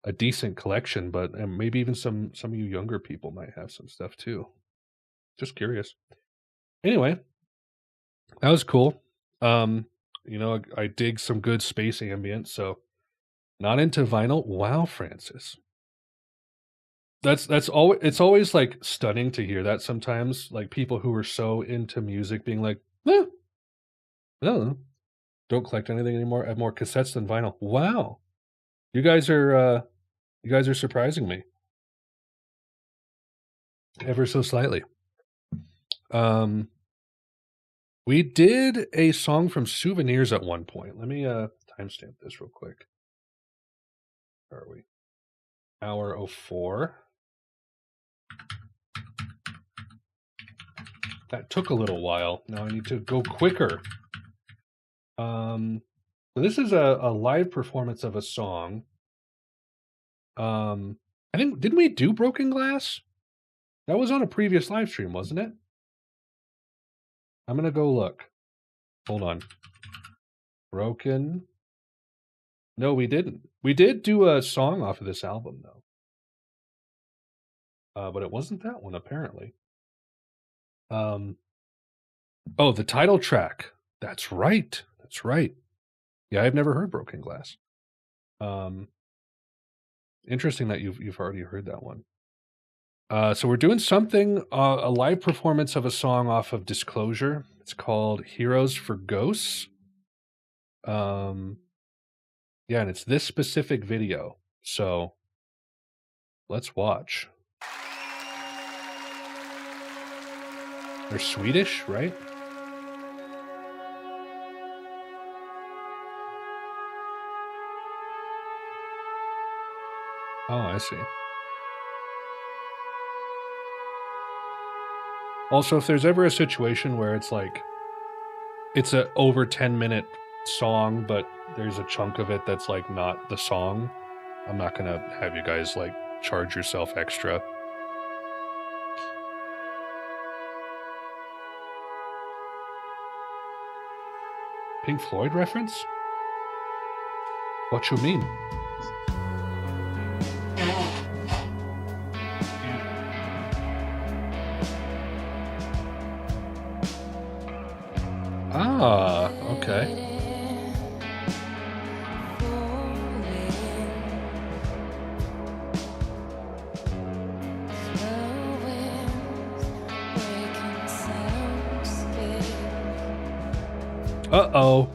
a decent collection, but maybe even some of you younger people might have some stuff too. Just curious. Anyway, that was cool. You know, I dig some good space ambient, so not into vinyl. Wow, Francis. That's always, it's always like stunning to hear that sometimes, like people who are so into music being like, I don't collect anything anymore. I have more cassettes than vinyl. Wow. You guys are surprising me. Ever so slightly. We did a song from Souvenirs at one point. Let me timestamp this real quick. Where are we? Hour 04. That took a little while. Now I need to go quicker. So this is a live performance of a song. I think, didn't we do Broken Glass? That was on a previous live stream, wasn't it? I'm going to go look. Hold on. Broken. No, we didn't. We did do a song off of this album, though. But it wasn't that one, apparently. Oh, the title track. That's right. That's right. Yeah, I've never heard Broken Glass. Interesting that you've already heard that one. So we're doing something, a live performance of a song off of Disclosure. It's called Heroes for Ghosts. Yeah, and it's this specific video. So let's watch. They're Swedish, right? Oh, I see. Also, if there's ever a situation where it's like, it's a over 10-minute song, but there's a chunk of it that's like not the song, I'm not gonna have you guys like charge yourself extra. Pink Floyd reference? What you mean? Ah, okay. Uh-oh.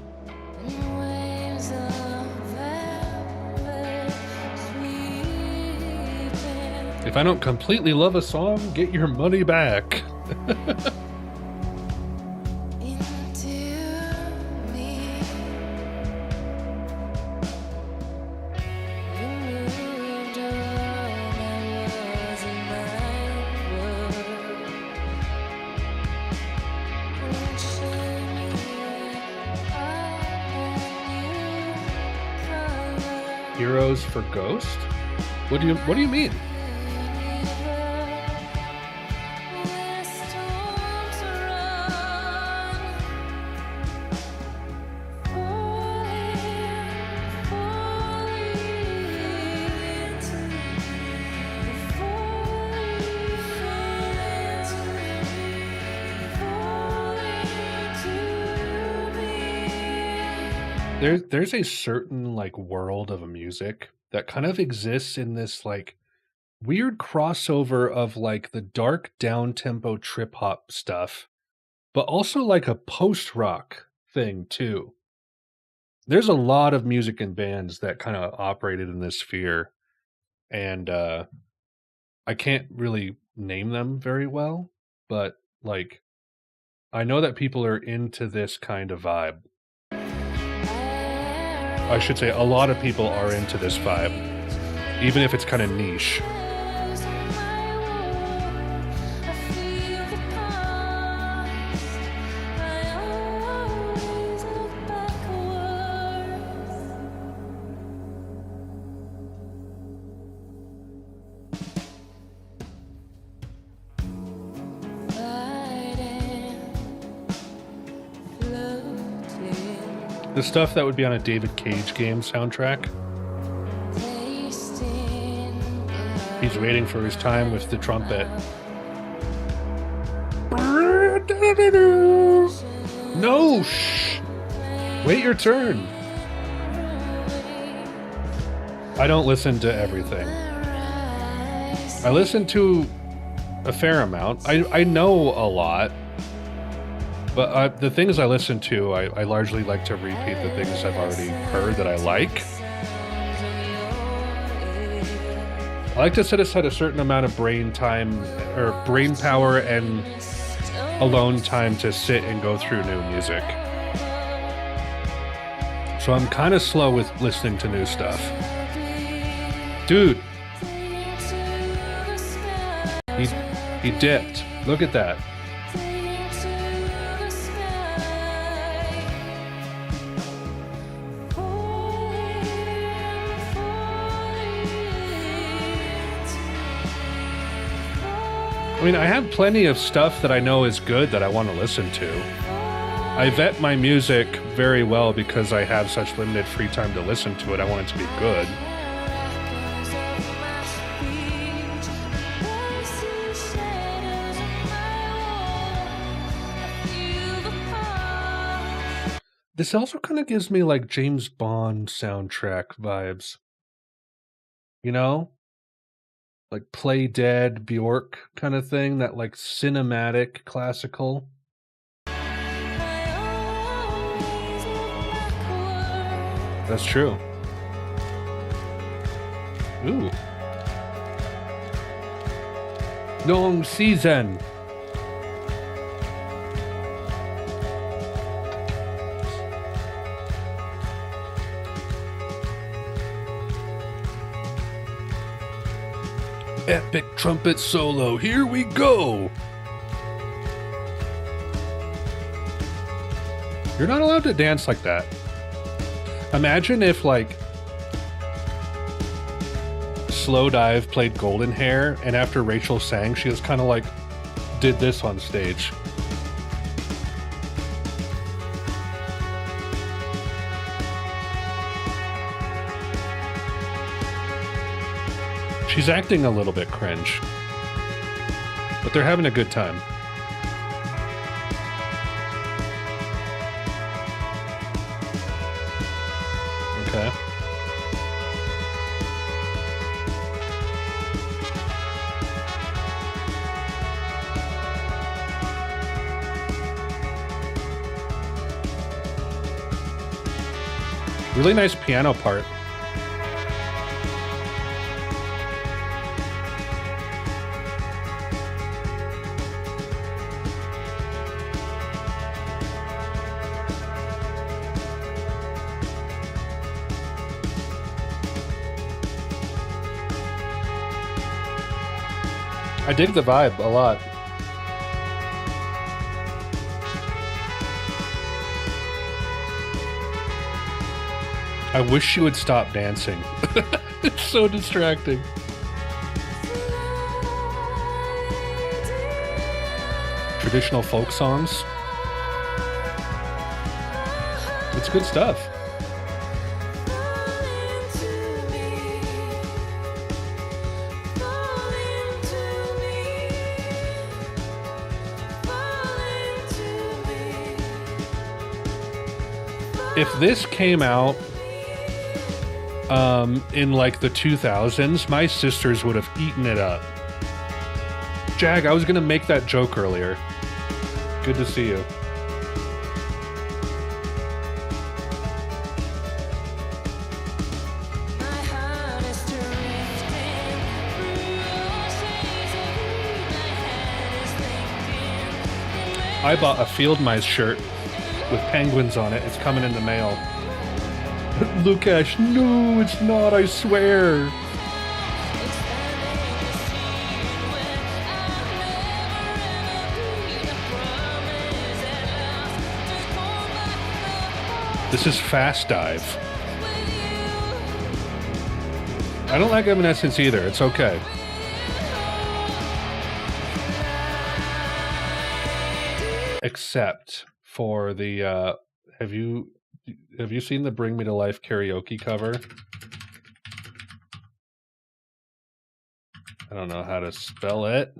If I don't completely love a song, get your money back. Heroes for Ghost? What do you mean? There's a certain like world of music that kind of exists in this like weird crossover of like the dark down tempo trip hop stuff, but also like a post rock thing too. There's a lot of music and bands that kind of operated in this sphere, and I can't really name them very well, but like I know that people are into this kind of vibe. I should say a lot of people are into this vibe, even if it's kind of niche. The stuff that would be on a David Cage game soundtrack. He's waiting for his time with the trumpet. No, shh. Wait your turn. I don't listen to everything. I listen to a fair amount. I know a lot. But the things I listen to, I largely like to repeat the things I've already heard that I like. I like to set aside a certain amount of brain time, or brain power and alone time to sit and go through new music. So I'm kind of slow with listening to new stuff. Dude. He dipped. Look at that. I mean, I have plenty of stuff that I know is good that I want to listen to. I vet my music very well because I have such limited free time to listen to it. I want it to be good. This also kind of gives me like James Bond soundtrack vibes. You know? Like Play Dead, Bjork kind of thing, that like cinematic classical. That's true. Ooh. Long season. Epic trumpet solo, here we go! You're not allowed to dance like that. Imagine if, like, Slow Dive played Golden Hair, and after Rachel sang, she was kind of like, did this on stage. She's acting a little bit cringe. But they're having a good time. Okay. Really nice piano part. I dig the vibe a lot. I wish she would stop dancing. It's so distracting. Traditional folk songs. It's good stuff. If this came out in like the 2000s, my sisters would have eaten it up. Jag, I was gonna make that joke earlier. Good to see you. I bought a Field Mice shirt with penguins on it. It's coming in the mail. Lukash, no, it's not, I swear. This is Fast Dive. I don't like Evanescence either. It's okay. Except for the have you seen the Bring Me to Life karaoke cover? I don't know how to spell it.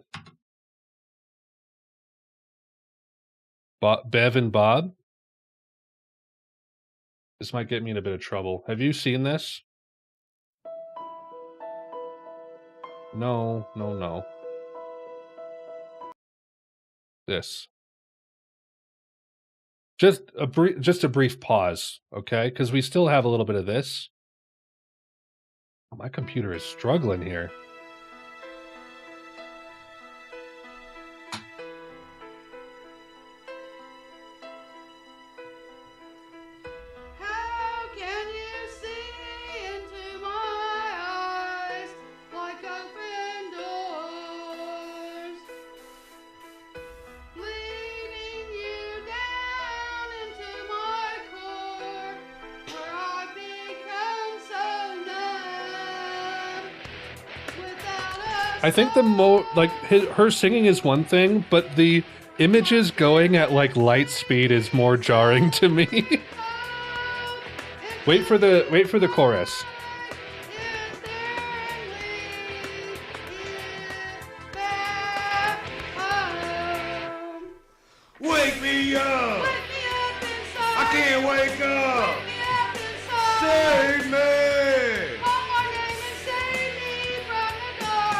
Bev and Bob. This might get me in a bit of trouble. Have you seen this? No. This. Just a brief pause, okay? Because we still have a little bit of this. Oh, my computer is struggling here. How can you see into my eyes like open doors, leading you down into my core, where I become so numb without a I think her singing is one thing, but the images going at like light speed is more jarring to me. Wait for the chorus. Wake me up! I can't wake up! Save me!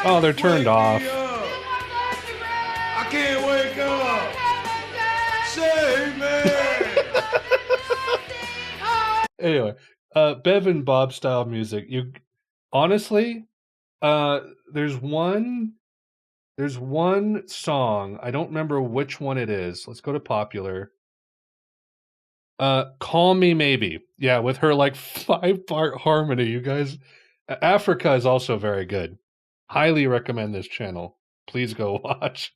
Oh, they're turned off. I can't wake up! Save me! Anyway, Bev and Bob style music. You honestly, there's one song. I don't remember which one it is. Let's go to popular. Call Me Maybe. Yeah, with her like 5-part harmony. You guys, Africa is also very good. Highly recommend this channel. Please go watch.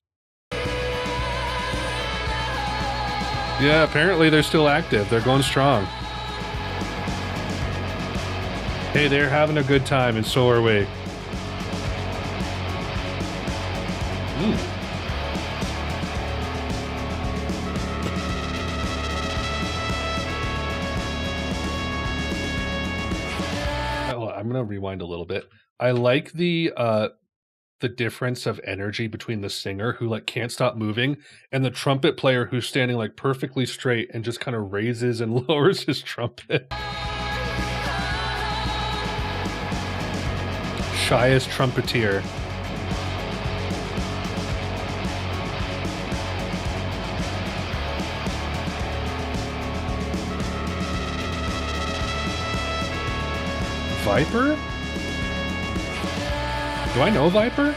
Yeah, apparently they're still active. They're going strong. Hey, they're having a good time, and so are we. I'm gonna rewind a little bit. I like the difference of energy between the singer who like can't stop moving and the trumpet player who's standing like perfectly straight and just kind of raises and lowers his trumpet. Shyest trumpeter. Viper? Do I know Viper?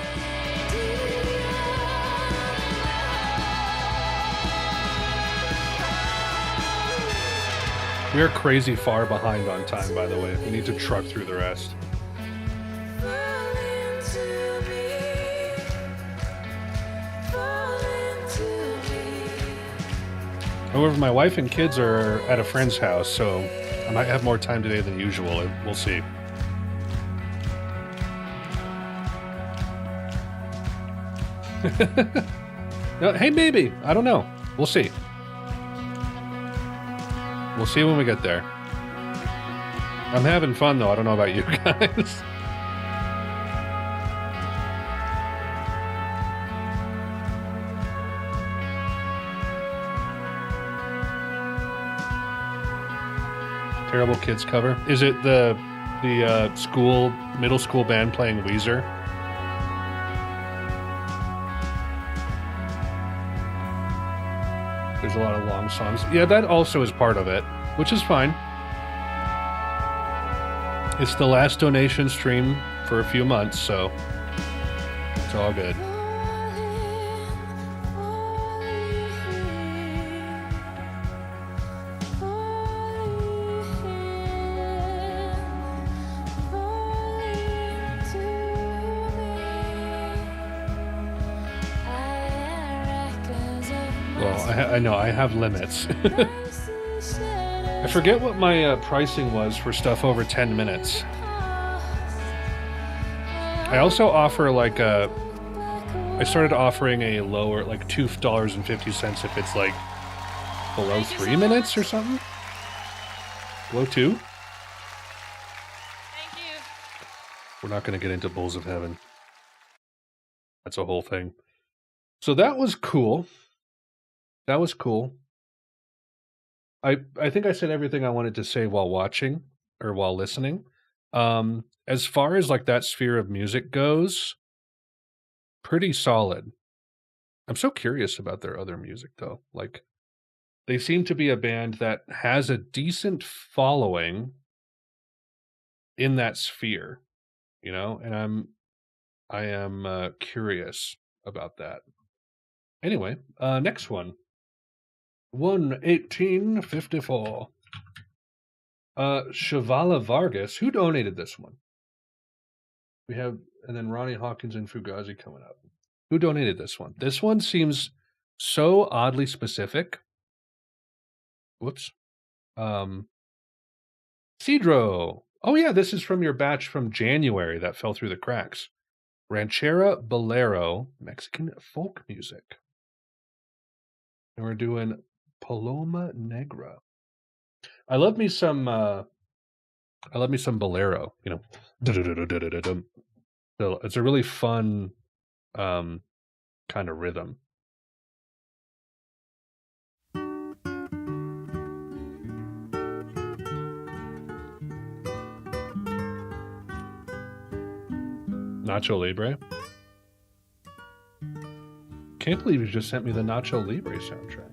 We are crazy far behind on time, by the way. We need to truck through the rest. However, my wife and kids are at a friend's house, so I might have more time today than usual. We'll see. No, hey, maybe. I don't know. We'll see. We'll see when we get there. I'm having fun, though. I don't know about you guys. Terrible Kids cover. Is it the middle school band playing Weezer? There's a lot of long songs. Yeah, that also is part of it, which is fine. It's the last donation stream for a few months, so it's all good. I know, I have limits. I forget what my pricing was for stuff over 10 minutes. I also offer like I started offering a lower, like $2.50 if it's like below 3 minutes or something. Below 2? Thank you. We're not going to get into Bulls of Heaven. That's a whole thing. So that was cool. That was cool. I think I said everything I wanted to say while watching or while listening. As far as like that sphere of music goes, pretty solid. I'm so curious about their other music though. Like they seem to be a band that has a decent following in that sphere, you know, and I am curious about that. Anyway, next one. 1/1854. Chavela Vargas. Who donated this one? We have, and then Ronnie, Hawkins, and Fugazi coming up. Who donated this one? This one seems so oddly specific. Whoops. Cedro. Oh yeah, this is from your batch from January that fell through the cracks. Ranchera Bolero, Mexican folk music. And we're doing Paloma Negra. I love me some bolero, you know. So it's a really fun kind of rhythm. Nacho Libre. Can't believe you just sent me the Nacho Libre soundtrack.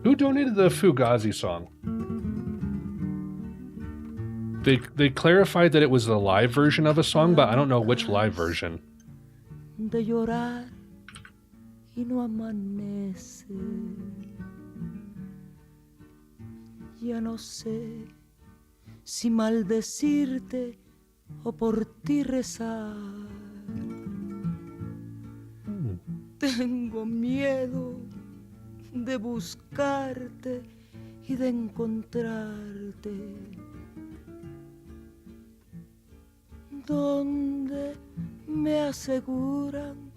Who donated the Fugazi song? They clarified that it was the live version of a song, but I don't know which live version. De llorar y no amanece. Ya no sé si maldecirte o por ti rezar. Tengo miedo de buscarte y de encontrarte. Donde me aseguran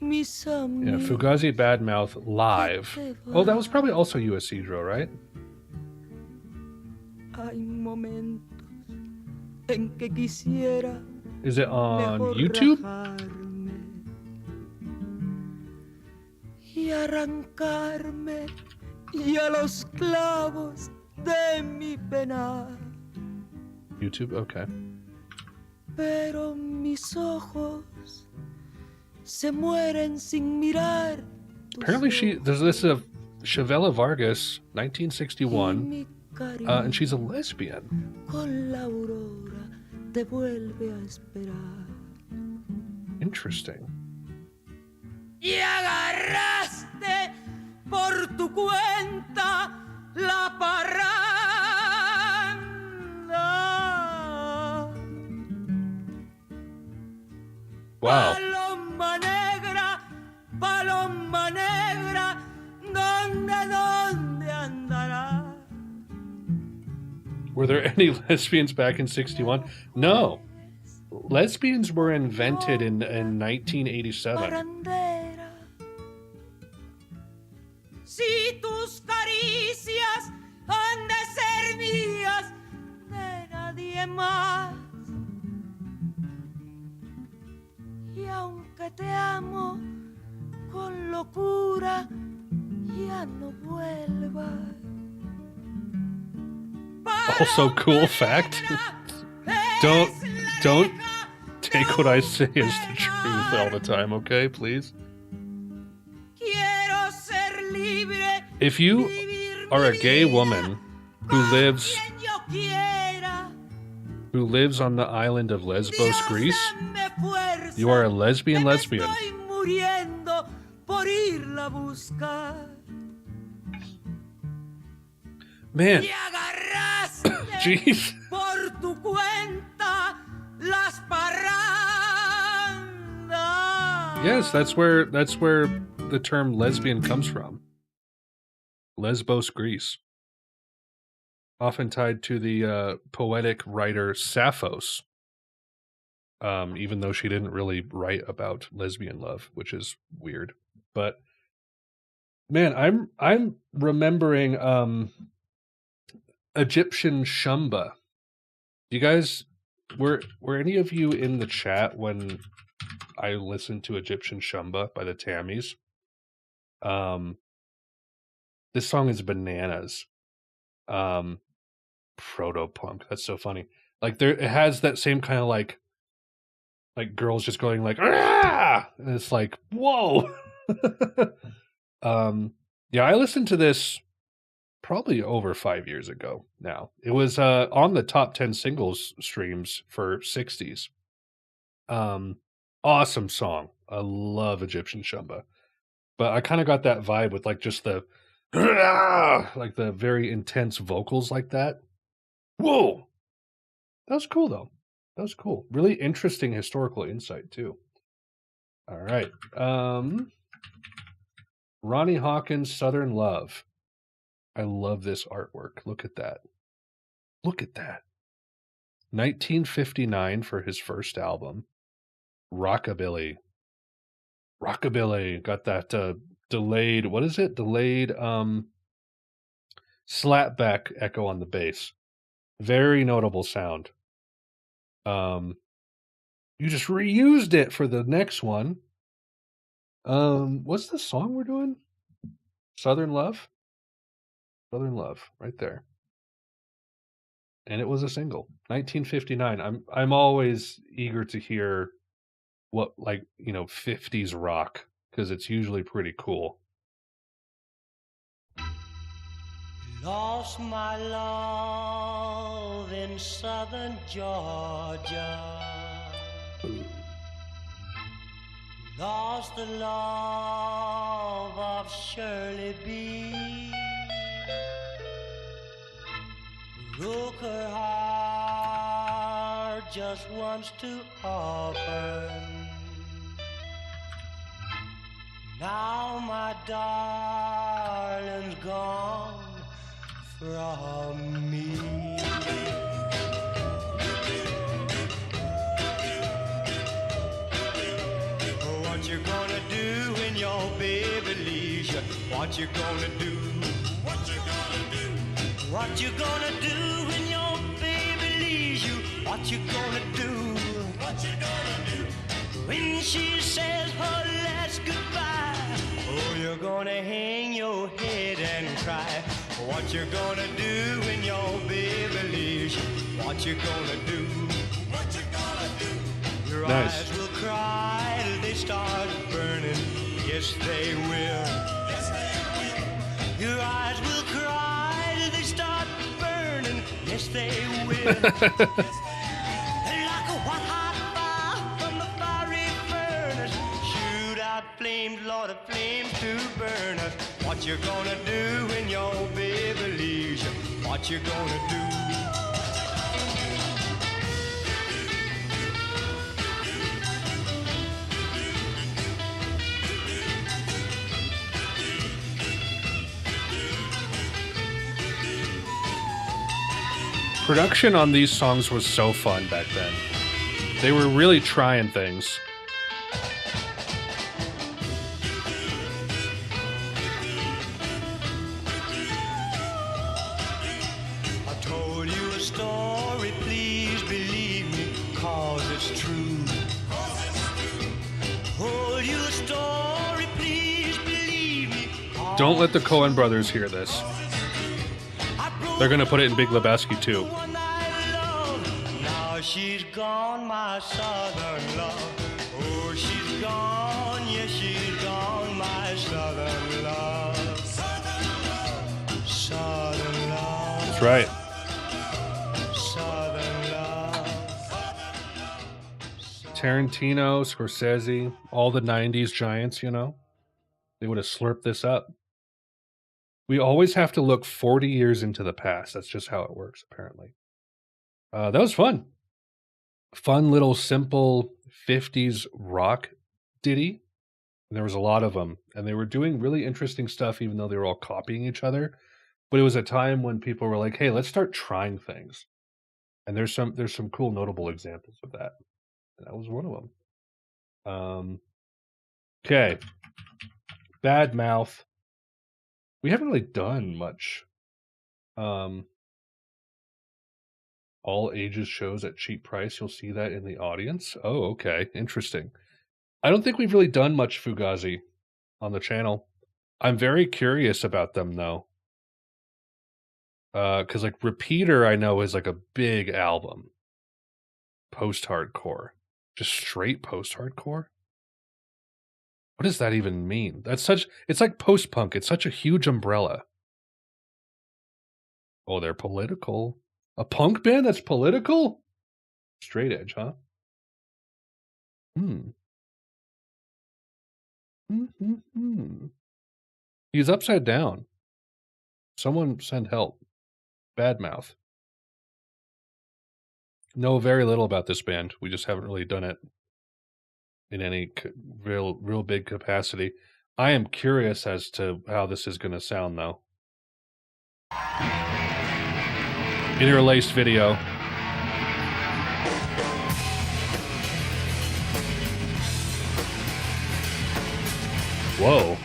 mis amigos. Yeah, Fugazi Badmouth live. Oh, that was probably also USC Drill, right? Hay momentos en que quisiera Is it on mejor YouTube? rajarme y arrancarme ya los clavos de mi penar. YouTube, okay. Pero mis ojos se mueren sin mirar. tus Apparently this is a Chavela Vargas, 1961, mi cariño and she's a lesbian. con la aurora te vuelve a esperar. Interesting. Y agarraste por tu cuenta la parranda. Wow. Paloma negra, ¿dónde andará? Were there any lesbians back in 61? No. Lesbians were invented in 1987. Parrandera. Si tus caricias han de ser mías, de nadie más. Y aunque te amo con locura, ya no vuelvas. Also, cool fact. Don't take what I say as the truth all the time, okay, please? Quiero ser libre, If you are a gay woman who lives on the island of Lesbos, Greece, you are a lesbian. Estoy muriendo por irla a buscar. Man, Y agarraste jeez. por tu cuenta las parrandas. Yes, that's where the term lesbian comes from. Lesbos, Greece. Often tied to the poetic writer Sappho's. Even though she didn't really write about lesbian love, which is weird. But man, I'm remembering Egyptian Shumba. You guys, were any of you in the chat when I listened to Egyptian Shumba by the Tammies? This song is bananas. Proto-punk. That's so funny. Like it has that same kind of like girls just going like, ah! And it's like, whoa. Yeah, I listened to this probably over 5 years ago now. It was on the top 10 singles streams for 60s. Awesome song. I love Egyptian Shumba. But I kind of got that vibe with like just the like the very intense vocals like that. Whoa. That was cool though. That was cool. Really interesting historical insight too. All right. Ronnie Hawkins, Southern Love. I love this artwork. Look at that. Look at that. 1959 for his first album. Rockabilly. Rockabilly. Got that delayed, what is it? Delayed slapback echo on the bass. Very notable sound. You just reused it for the next one. What's the song we're doing? Southern Love? Southern Love, right there. And it was a single. 1959. I'm always eager to hear what 50s rock, because it's usually pretty cool. Lost my love in southern Georgia. Ooh. Lost the love of Shirley B. Broke her heart just once too often. Now my darling's gone from me. What you gonna do when your baby leaves you? What you gonna do? What you gonna do? What you gonna do when your baby leaves you? What what you gonna do? What you gonna do? When she says her last goodbye, oh, you're gonna hang your head and cry. What you gonna do when your baby leaves you? What you gonna do? What you gonna do? Your Nice. eyes will cry till they start burning. Yes, they will. Yes, they will. Your eyes will cry till they start burning. Yes, they will. Like a white hot fire from the fiery furnace. Shoot out flames, Lord, of flames to burn us. What you gonna do when your baby leaves you? What you gonna do? Production on these songs was so fun back then. They were really trying things. I told you a story, please believe me, cause it's true. Told you a story, please believe me. Don't let the Coen brothers hear this. They're gonna put it in Big Lebowski too. Now she's gone, my southern love. Oh, she's gone, yes, she's gone, my southern love. Southern love. That's right. Southern love. Tarantino, Scorsese, all the 90s giants, you know, they would have slurped this up. We always have to look 40 years into the past. That's just how it works, apparently. That was fun. Fun little simple 50s rock ditty. And there was a lot of them. And they were doing really interesting stuff, even though they were all copying each other. But it was a time when people were like, hey, let's start trying things. And there's some cool notable examples of that. And that was one of them. Okay. Bad Mouth. We haven't really done much all ages shows at cheap price. You'll see that in the audience. Oh, okay. Interesting. I don't think we've really done much Fugazi on the channel. I'm very curious about them though. Because like Repeater I know is like a big album. Post-hardcore. Just straight post-hardcore? What does that even mean? It's like post-punk. It's such a huge umbrella. Oh, they're political. A punk band that's political? Straight edge, huh? He's upside down. Someone send help. Bad Mouth. Know very little about this band. We just haven't really done it in any real big capacity. I am curious as to how this is going to sound, though. Interlaced video. Whoa.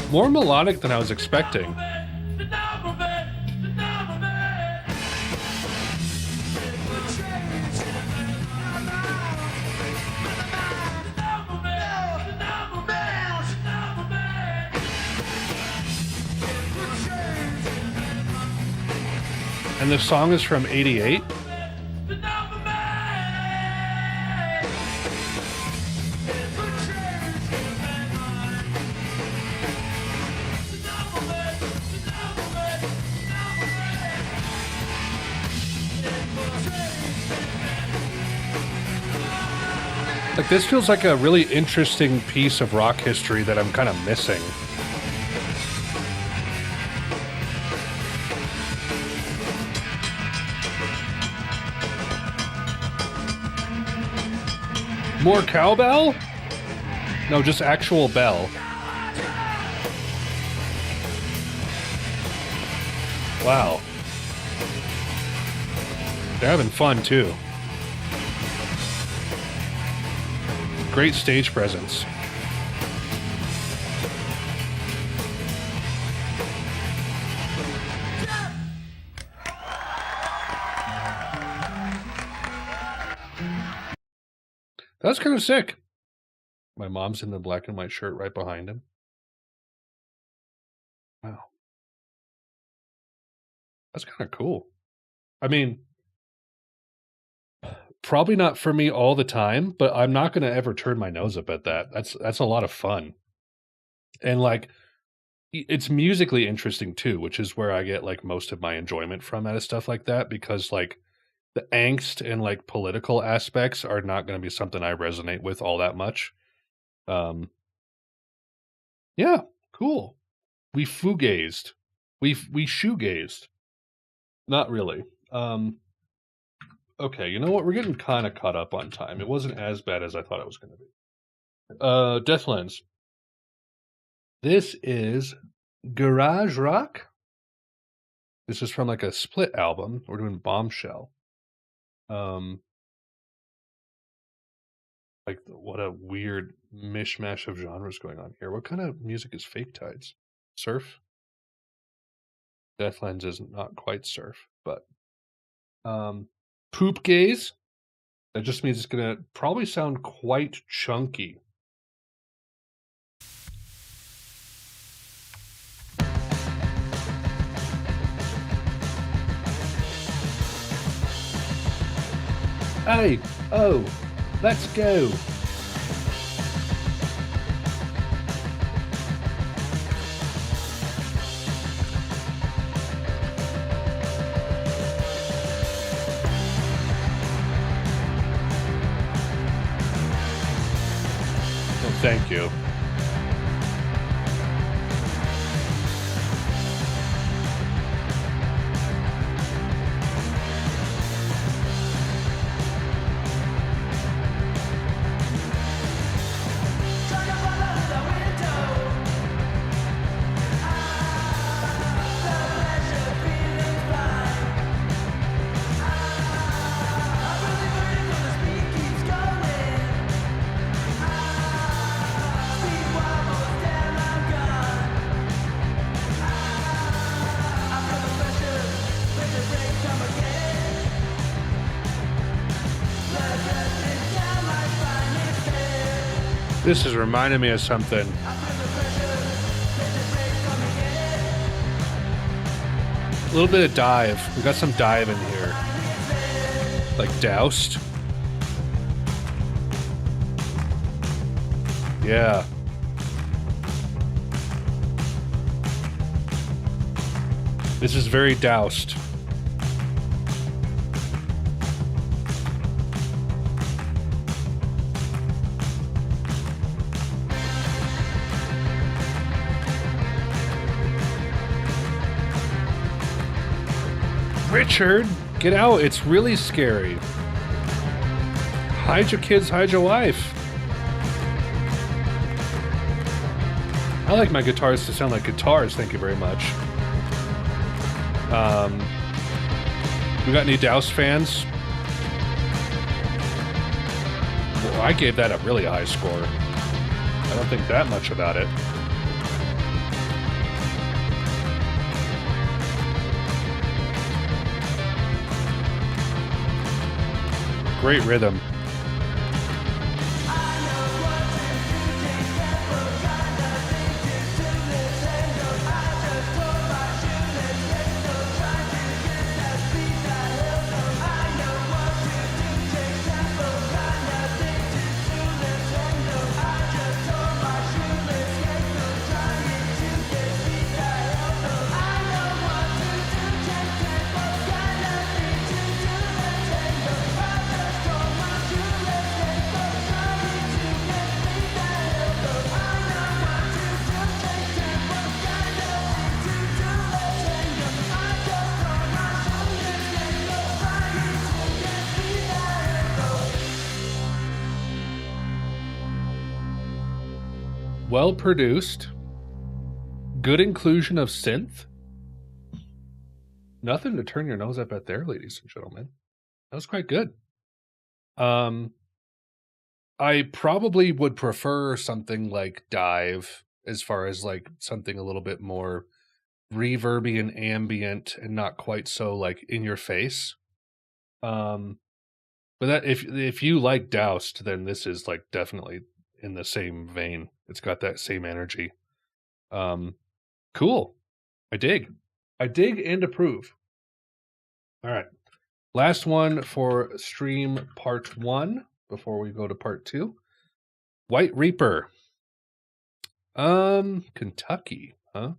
More melodic than I was expecting. And the song is from '88. Like, this feels like a really interesting piece of rock history that I'm kind of missing. More cowbell? No, just actual bell. Wow. They're having fun, too. Great stage presence. That's kind of sick. My mom's in the black and white shirt right behind him. Wow. That's kind of cool. I mean, probably not for me all the time, but I'm not going to ever turn my nose up at that. That's a lot of fun. And like, it's musically interesting too, which is where I get like most of my enjoyment from out of stuff like that, because like the angst and like political aspects are not going to be something I resonate with all that much. Yeah, cool. We fugazed. We shoegazed. Not really. Okay, you know what? We're getting kind of caught up on time. It wasn't as bad as I thought it was going to be. Deathlands. This is Garage Rock. This is from like a split album. We're doing Bombshell. Like, what a weird mishmash of genres going on here. What kind of music is Fake Tides? Surf? Deathlands is not quite surf, but Poop Gaze. That just means it's gonna probably sound quite chunky. Hey, oh, let's go. Thank you. This is reminding me of something. A little bit of dive. We got some dive in here. Like doused. Yeah. This is very doused. Richard, get out. It's really scary. Hide your kids, hide your wife. I like my guitars to sound like guitars, thank you very much. We got any Douse fans? Well, I gave that a really high score. I don't think that much about it. Great rhythm. well produced, good inclusion of synth. Nothing to turn your nose up at there, ladies and gentlemen. That was quite good. I probably would prefer something like Dive, as far as like something a little bit more reverby and ambient and not quite so like in your face. But that if you like Doused, then this is like definitely in the same vein. It's got that same energy. Cool. I dig and approve. All right. Last one for stream part 1 before we go to part 2. White Reaper. Kentucky, huh?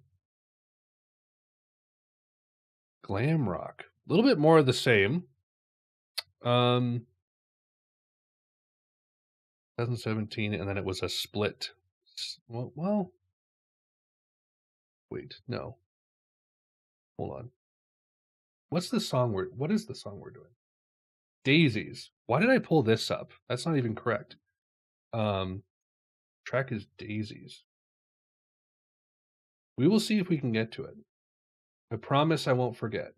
Glam rock. A little bit more of the same. 2017, and then it was a split. Well, wait, no. Hold on. What is the song we're doing? Daisies. Why did I pull this up? That's not even correct. Track is Daisies. We will see if we can get to it. I promise I won't forget.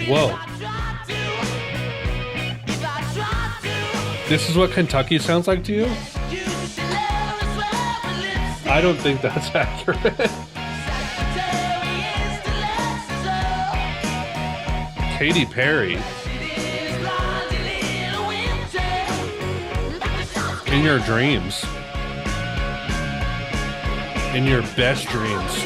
Whoa. This is what Kentucky sounds like to you? I don't think that's accurate. Katy Perry. In your dreams. In your best dreams.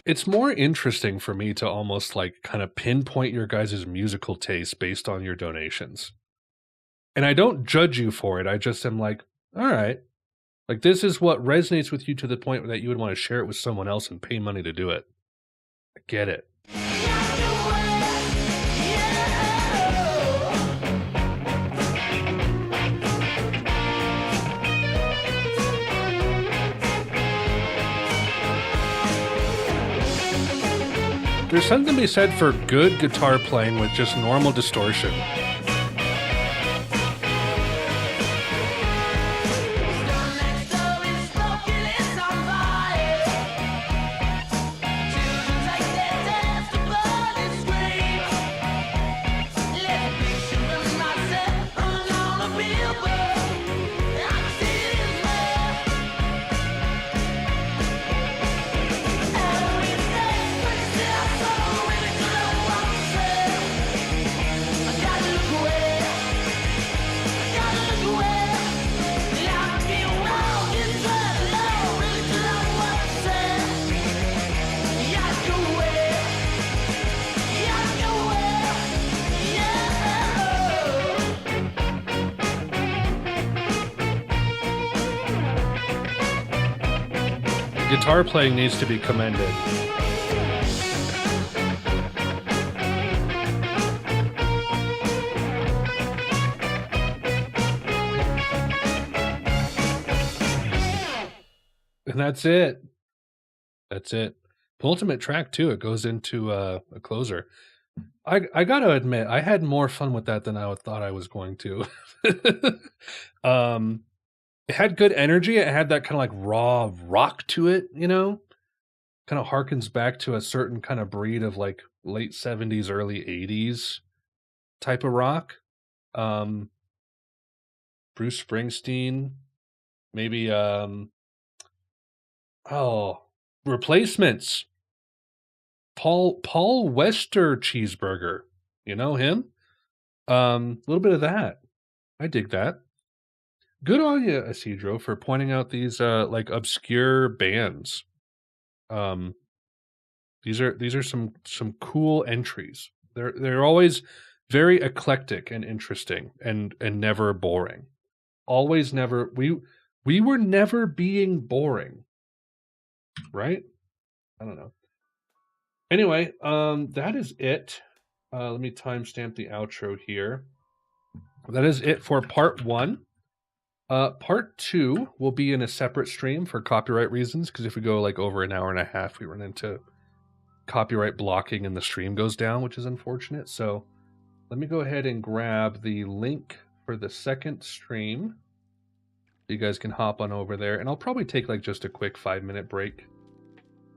It's more interesting for me to almost like kind of pinpoint your guys' musical taste based on your donations. And I don't judge you for it. I just am like, all right. Like, this is what resonates with you to the point that you would want to share it with someone else and pay money to do it. I get it. There's something to be said for good guitar playing with just normal distortion. Guitar playing needs to be commended. And that's it. That's it. Penultimate track too. It goes into a closer. I gotta admit, I had more fun with that than I thought I was going to. It had good energy. It had that kind of like raw rock to it, you know? Kind of harkens back to a certain kind of breed of like late 70s, early 80s type of rock. Bruce Springsteen, Maybe replacements. Paul Wester cheeseburger. You know him? A little bit of that. I dig that. Good on you, Isidro, for pointing out these like obscure bands. These are some cool entries. They're always very eclectic and interesting and never boring. Always never we were never being boring. Right? I don't know. Anyway, that is it. Let me timestamp the outro here. That is it for part 1. Part 2 will be in a separate stream for copyright reasons, because if we go like over an hour and a half, we run into copyright blocking and the stream goes down, which is unfortunate. So let me go ahead and grab the link for the second stream. You guys can hop on over there, and I'll probably take like just a quick 5-minute break.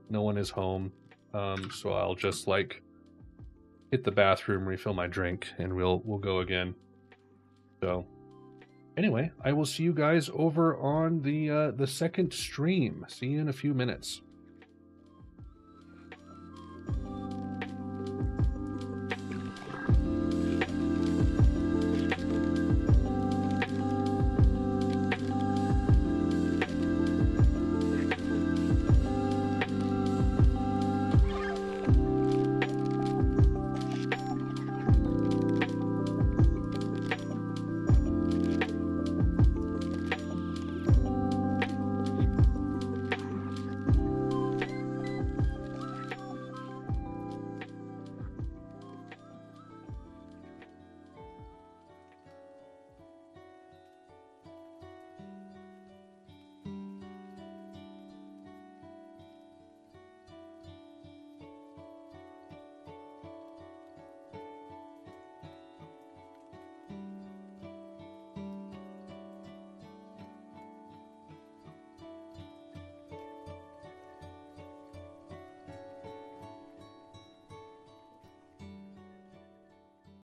No one is home, so I'll just like hit the bathroom, refill my drink, and we'll go again. So anyway, I will see you guys over on the second stream. See you in a few minutes.